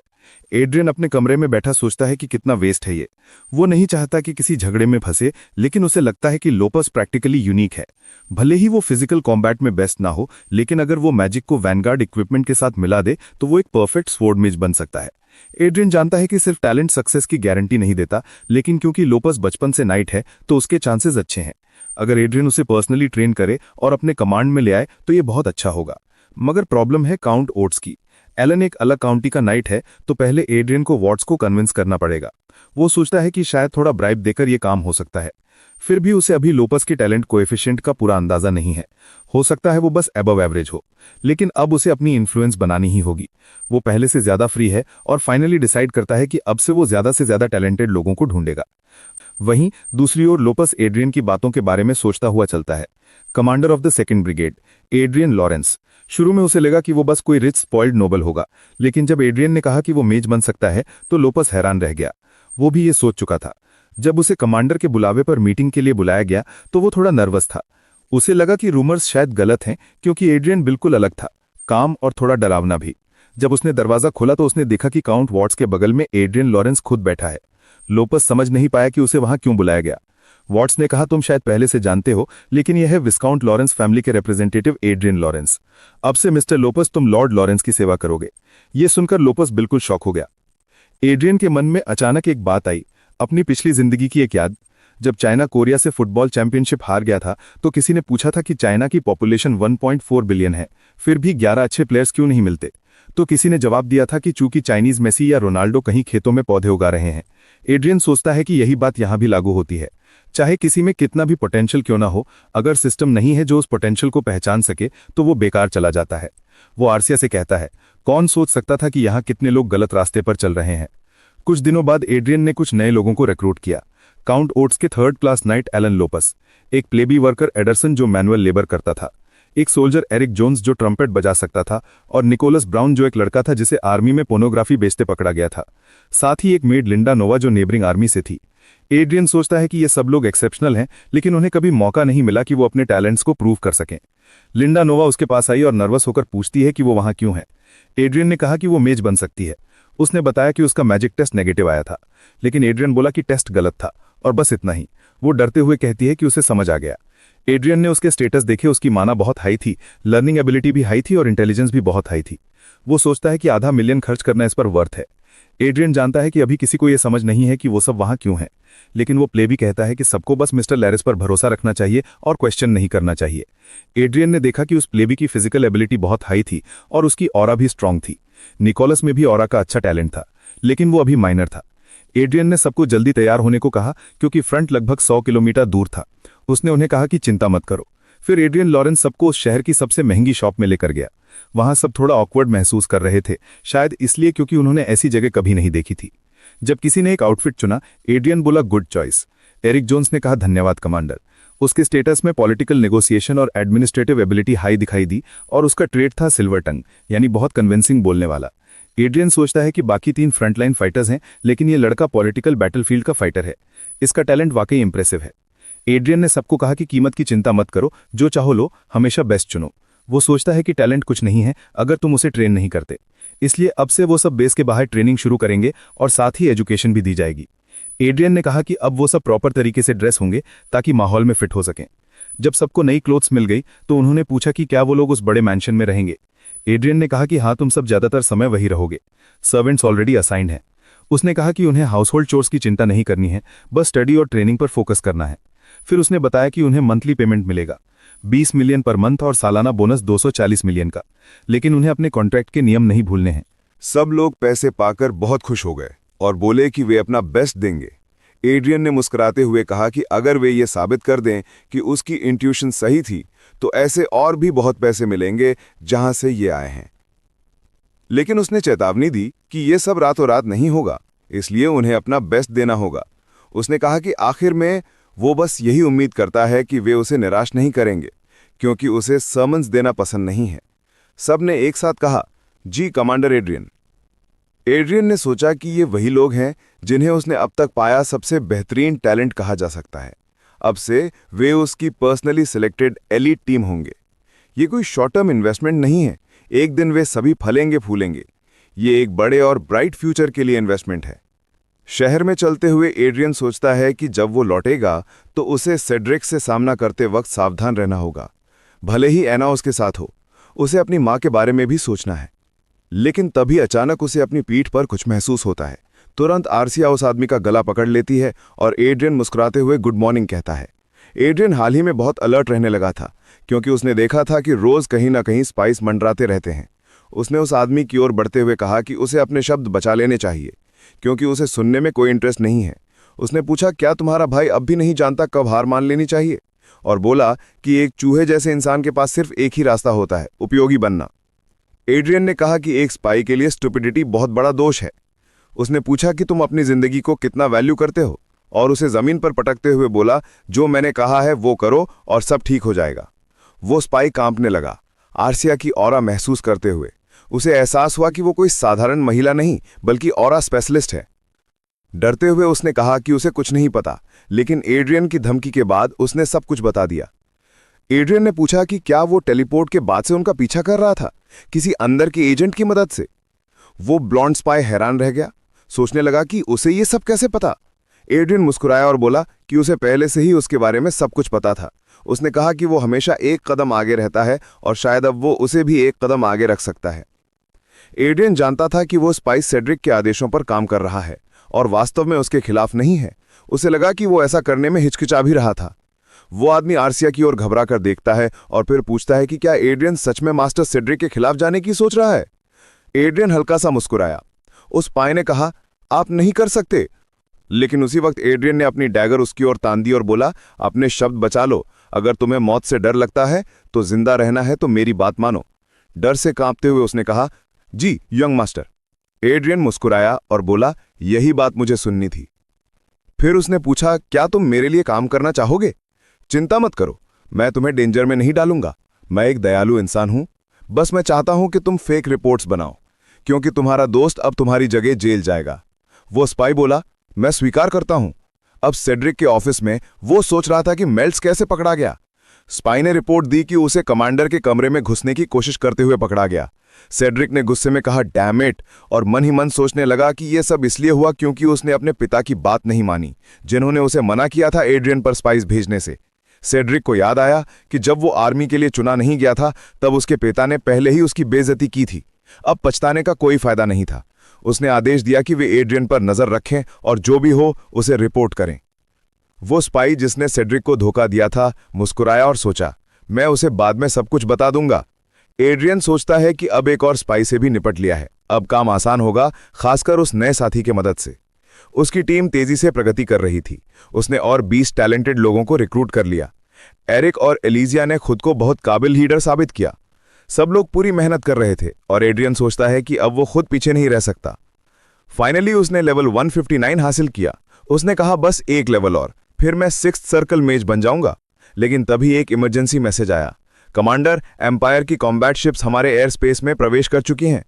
एड्रियन अपने कमरे में बैठा सोचता है कि कितना वेस्ट है ये। वो नहीं चाहता कि किसी झगड़े में फंसे, लेकिन उसे लगता है कि लोपस प्रैक्टिकली यूनिक है। भले ही वो फिजिकल कॉम्बैट में बेस्ट ना हो, लेकिन अगर वो मैजिक को वैनगार्ड इक्विपमेंट के साथ मिला दे तो वो एक परफेक्ट स्वॉर्ड मेज बन सकता है। एड्रियन जानता है कि सिर्फ टैलेंट सक्सेस की गारंटी नहीं देता, लेकिन क्योंकि लोपस बचपन से नाइट है तो उसके चांसेस अच्छे हैं। अगर एड्रियन उसे पर्सनली ट्रेन करे और अपने कमांड में ले आए तो ये बहुत अच्छा होगा। मगर प्रॉब्लम है काउंट ओट्स की। एलन एक अलग काउंटी का नाइट है तो पहले एड्रियन को वॉट्स को कन्विंस करना पड़ेगा। वो सोचता है कि शायद थोड़ा ब्राइब देकर ये काम हो सकता है। फिर भी उसे अभी लोपस के टैलेंट कोएफिशिएंट का पूरा अंदाजा नहीं है। हो सकता है वो बस अबव एवरेज हो, लेकिन अब उसे अपनी इन्फ्लुएंस बनानी ही होगी। वो पहले से ज्यादा फ्री है और फाइनली डिसाइड करता है कि अब से वो ज्यादा से ज्यादा टैलेंटेड लोगों को ढूंढेगा। वहीं दूसरी ओर लोपस एड्रियन की बातों के बारे में सोचता हुआ चलता है। Commander of the 2nd brigade Adrian Lawrence. शुरू में उसे लगा कि वो बस कोई रिच स्पॉइल्ड नोबल होगा, लेकिन जब एड्रियन ने कहा कि वो मेज बन सकता है तो लोपस हैरान रह गया। वो भी ये सोच चुका था। जब उसे कमांडर के बुलावे पर मीटिंग के लिए बुलाया गया तो वो थोड़ा नर्वस था। उसे लगा कि रूमर्स शायद गलत हैं, क्योंकि एड्रियन बिल्कुल अलग था, काम और थोड़ा डरावना भी। जब उसने दरवाजा खोला तो उसने देखा कि काउंट वॉट्स के बगल में एड्रियन लॉरेंस खुद बैठा है। लोपस समझ नहीं पाया कि उसे वहां क्यों बुलाया गया। वॉट्स ने कहा, तुम शायद पहले से जानते हो, लेकिन यह है विस्काउंट लॉरेंस फैमिली के रिप्रेजेंटेटिव एड्रियन लॉरेंस। अब से मिस्टर लोपस तुम लॉर्ड लॉरेंस की सेवा करोगे। यह सुनकर लोपस बिल्कुल शॉक हो गया। एड्रियन के मन में अचानक एक बात आई, अपनी पिछली जिंदगी की एक याद। जब चाइना कोरिया से फुटबॉल चैंपियनशिप हार गया था तो किसी ने पूछा था कि चाइना की पॉपुलेशन 1.4 बिलियन है, फिर भी 11 अच्छे प्लेयर्स क्यों नहीं मिलते। तो किसी ने जवाब दिया था कि चूंकि चाइनीज मेसी या रोनाल्डो कहीं खेतों में पौधे उगा रहे हैं। एड्रियन सोचता है कि यही बात यहां भी लागू होती है। चाहे किसी में कितना भी पोटेंशियल क्यों ना हो, अगर सिस्टम नहीं है जो उस पोटेंशियल को पहचान सके तो वो बेकार चला जाता है। वो आर्सिया से कहता है, कौन सोच सकता था कि यहाँ कितने लोग गलत रास्ते पर चल रहे हैं। कुछ दिनों बाद एड्रियन ने कुछ नए लोगों को रिक्रूट किया। काउंट ओट्स के 3rd class night Elon low-pass, एक प्लेबी वर्कर एडरसन जो मैनुअल लेबर करता था, एक सोल्जर एरिक जोन्स जो ट्रम्पेट बजा सकता था, और निकोलस ब्राउन जो एक लड़का था जिसे आर्मी में पोर्नोग्राफी बेचते पकड़ा गया था। साथ ही एक मेड लिंडा नोवा जो नेबरिंग आर्मी से थी। एड्रियन सोचता है कि ये सब लोग एक्सेप्शनल हैं, लेकिन उन्हें कभी मौका नहीं मिला कि वो अपने टैलेंट्स को प्रूव कर सकें। लिंडा नोवा उसके पास आई और नर्वस होकर पूछती है कि वो वहां क्यों है। एड्रियन ने कहा कि वो मेज बन सकती है। उसने बताया कि उसका मैजिक टेस्ट नेगेटिव आया था, लेकिन एड्रियन बोला कि टेस्ट गलत था और बस इतना ही। वो डरते हुए कहती है कि उसे समझ आ गया। एड्रियन ने उसके स्टेटस देखे, उसकी माना बहुत हाई थी, लर्निंग एबिलिटी भी हाई थी और इंटेलिजेंस भी बहुत हाई थी। वो सोचता है कि आधा मिलियन खर्च करना इस पर वर्थ है। एड्रियन जानता है कि अभी किसी को यह समझ नहीं है कि वो सब वहां क्यों है, लेकिन वो प्ले भी कहता है कि सबको बस मिस्टर लैरिस पर भरोसा रखना चाहिए और क्वेश्चन नहीं करना चाहिए। एड्रियन ने देखा कि उस प्लेबी की फिजिकल एबिलिटी बहुत हाई थी और उसकी ऑरा भी स्ट्रांग थी। निकोलस में भी ऑरा का अच्छा टैलेंट था, लेकिन वो अभी माइनर था। एड्रियन ने सबको जल्दी तैयार होने को कहा क्योंकि फ्रंट लगभग 100 किलोमीटर दूर था। उसने उन्हें कहा कि चिंता मत करो। फिर एड्रियन लॉरेंस सबको उस शहर की सबसे महंगी शॉप में लेकर गया। वहां सब थोड़ा ऑकवर्ड महसूस कर रहे थे, शायद इसलिए क्योंकि उन्होंने ऐसी जगह कभी नहीं देखी थी। जब किसी ने एक आउटफिट चुना, एड्रियन बोला, गुड चॉइस। एरिक जोन्स ने कहा, धन्यवाद कमांडर। उसके स्टेटस में पॉलिटिकल नेगोशिएशन और एडमिनिस्ट्रेटिव एबिलिटी हाई दिखाई दी और उसका ट्रेड था सिल्वर टंग, यानी बहुत कन्विंसिंग बोलने वाला। एड्रियन सोचता है कि बाकी 3 फ्रंटलाइन फाइटर्स हैं, लेकिन ये लड़का पॉलिटिकल बैटलफील्ड का फाइटर है। इसका टैलेंट वाकई इंप्रेसिव है। एड्रियन ने सबको कहा कि कीमत की चिंता मत करो, जो चाहो लो, हमेशा बेस्ट चुनो। वो सोचता है कि टैलेंट कुछ नहीं है अगर तुम उसे ट्रेन नहीं करते, इसलिए अब से वो सब बेस के बाहर ट्रेनिंग शुरू करेंगे और साथ ही एजुकेशन भी दी जाएगी। एड्रियन ने कहा कि अब वो सब प्रॉपर तरीके से ड्रेस होंगे ताकि माहौल में फिट हो सकें। जब सबको नई क्लोथ्स मिल गई तो उन्होंने पूछा कि क्या वो लोग उस बड़े मैंशन में रहेंगे। एड्रियन ने कहा कि हाँ, तुम सब ज्यादातर समय वही रहोगे, सर्वेंट्स ऑलरेडी असाइंड हैं। उसने कहा कि उन्हें हाउसहोल्ड चोर्स की चिंता नहीं करनी है, बस स्टडी और ट्रेनिंग पर फोकस करना है। फिर उसने बताया कि उन्हें मंथली पेमेंट मिलेगा, 20 मिलियन पर मंथ और सालाना बोनस 240 मिलियन का, लेकिन उन्हें अपने कॉन्ट्रैक्ट के नियम नहीं भूलने हैं। सब लोग पैसे पाकर बहुत खुश हो गए और बोले कि वे अपना बेस्ट देंगे। एड्रियन ने मुस्कुराते हुए कहा कि अगर वे ये साबित कर दें कि उसकी इंट्यूशन सही थी तो ऐसे और भी बहुत पैसे मिलेंगे जहां से ये आए हैं। लेकिन उसने चेतावनी दी कि ये सब रातों रात नहीं होगा, इसलिए उन्हें अपना बेस्ट देना होगा। उसने कहा कि आखिर में वो बस यही उम्मीद करता है कि वे उसे निराश नहीं करेंगे, क्योंकि उसे समन्स देना पसंद नहीं है। सब ने एक साथ कहा, जी कमांडर एड्रियन। एड्रियन ने सोचा कि ये वही लोग हैं जिन्हें उसने अब तक पाया सबसे बेहतरीन टैलेंट कहा जा सकता है। अब से वे उसकी पर्सनली सिलेक्टेड एलीट टीम होंगे। ये कोई शॉर्ट टर्म इन्वेस्टमेंट नहीं है, एक दिन वे सभी फलेंगे फूलेंगे। ये एक बड़े और ब्राइट फ्यूचर के लिए इन्वेस्टमेंट है। शहर में चलते हुए एड्रियन सोचता है कि जब वो लौटेगा तो उसे सेड्रिक से सामना करते वक्त सावधान रहना होगा। भले ही एना उसके साथ हो, उसे अपनी माँ के बारे में भी सोचना है। लेकिन तभी अचानक उसे अपनी पीठ पर कुछ महसूस होता है। तुरंत आर्सिया उस आदमी का गला पकड़ लेती है और एड्रियन मुस्कुराते हुए गुड मॉर्निंग कहता है। एड्रियन हाल ही में बहुत अलर्ट रहने लगा था, क्योंकि उसने देखा था कि रोज कहीं ना कहीं स्पाइस मंडराते रहते हैं। उसने उस आदमी की ओर बढ़ते हुए कहा कि उसे अपने शब्द बचा लेने चाहिए, क्योंकि उसे सुनने में कोई इंटरेस्ट नहीं है। उसने पूछा, क्या तुम्हारा भाई अब भी नहीं जानता कब हार मान लेनी चाहिए? और बोला कि एक चूहे जैसे इंसान के पास सिर्फ एक ही रास्ता होता है, उपयोगी बनना। एड्रियन ने कहा कि एक स्पाई के लिए स्टुपिडिटी बहुत बड़ा दोष है। उसने पूछा कि तुम अपनी जिंदगी को कितना वैल्यू करते हो, और उसे जमीन पर पटकते हुए बोला, जो मैंने कहा है वो करो और सब ठीक हो जाएगा। वो स्पाई कांपने लगा, आर्सिया की ऑरा महसूस करते हुए। उसे एहसास हुआ कि वो कोई साधारण महिला नहीं बल्कि ऑरा स्पेशलिस्ट है। डरते हुए उसने कहा कि उसे कुछ नहीं पता, लेकिन एड्रियन की धमकी के बाद उसने सब कुछ बता दिया। एड्रियन ने पूछा कि क्या वो टेलीपोर्ट के बाद से उनका पीछा कर रहा था, किसी अंदर के एजेंट की मदद से? वो ब्लॉन्ड स्पाई हैरान रह गया, सोचने लगा कि उसे ये सब कैसे पता। एड्रियन मुस्कुराया और बोला कि उसे पहले से ही उसके बारे में सब कुछ पता था। उसने कहा कि वो हमेशा एक कदम आगे रहता है और शायद अब वो उसे भी एक कदम आगे रख सकता है। एड्रियन जानता था कि वो स्पाइस सेड्रिक के आदेशों पर काम कर रहा है और वास्तव में उसके खिलाफ नहीं है। उसे लगा कि वो ऐसा करने में हिचकिचा भी रहा था। वो आदमी आर्सिया की ओर घबरा कर देखता है और फिर पूछता है कि क्या एड्रियन सच में मास्टर सेड्रिक के खिलाफ जाने की सोच रहा है? एड्रियन हल्का सा मुस्कुराया। उस स्पाई ने कहा, आप नहीं कर सकते। लेकिन उसी वक्त एड्रियन ने अपनी डैगर उसकी ओर तान दी और बोला, अपने शब्द बचा लो। अगर तुम्हें मौत से डर लगता है तो जिंदा रहना है तो मेरी बात मानो। डर से कांपते हुए उसने कहा, जी यंग मास्टर। एड्रियन मुस्कुराया और बोला, यही बात मुझे सुननी थी। फिर उसने पूछा, क्या तुम मेरे लिए काम करना चाहोगे? चिंता मत करो, मैं तुम्हें डेंजर में नहीं डालूंगा। मैं एक दयालु इंसान हूं। बस मैं चाहता हूं कि तुम फेक रिपोर्ट्स बनाओ, क्योंकि तुम्हारा दोस्त अब तुम्हारी जगह जेल जाएगा। वो स्पाई बोला, मैं स्वीकार करता हूं। अब सेड्रिक के ऑफिस में वो सोच रहा था कि मेल्स कैसे पकड़ा गया। स्पाई ने रिपोर्ट दी कि उसे कमांडर के कमरे में घुसने की कोशिश करते हुए पकड़ा गया। सेड्रिक ने गुस्से में कहा, डैम इट, और मन ही मन सोचने लगा कि यह सब इसलिए हुआ क्योंकि उसने अपने पिता की बात नहीं मानी, जिन्होंने उसे मना किया था एड्रियन पर स्पाइस भेजने से। सेड्रिक को याद आया कि जब वो आर्मी के लिए चुना नहीं गया था तब उसके पिता ने पहले ही उसकी बेइज्जती की थी। अब पछताने का कोई फायदा नहीं था। उसने आदेश दिया कि वे एड्रियन पर नजर रखें और जो भी हो उसे रिपोर्ट करें। वो स्पाई जिसने सेड्रिक को धोखा दिया था मुस्कुराया और सोचा, मैं उसे बाद में सब कुछ बता दूंगा। एड्रियन सोचता है कि अब एक और स्पाई से भी निपट लिया है, अब काम आसान होगा, खासकर उस नए साथी के मदद से। उसकी टीम तेजी से प्रगति कर रही थी। उसने और 20 टैलेंटेड लोगों को रिक्रूट कर लिया। एरिक और एलिजिया ने खुद को बहुत काबिल लीडर साबित किया। सब लोग पूरी मेहनत कर रहे थे और एड्रियन सोचता है कि अब वो खुद पीछे नहीं रह सकता। फाइनली उसने लेवल 159 हासिल किया। उसने कहा, बस एक लेवल और, फिर मैं 6th सर्कल मेज बन जाऊंगा। लेकिन तभी एक इमरजेंसी मैसेज आया, कमांडर, एम्पायर की कॉम्बैट शिप्स हमारे एयर स्पेस में प्रवेश कर चुकी हैं।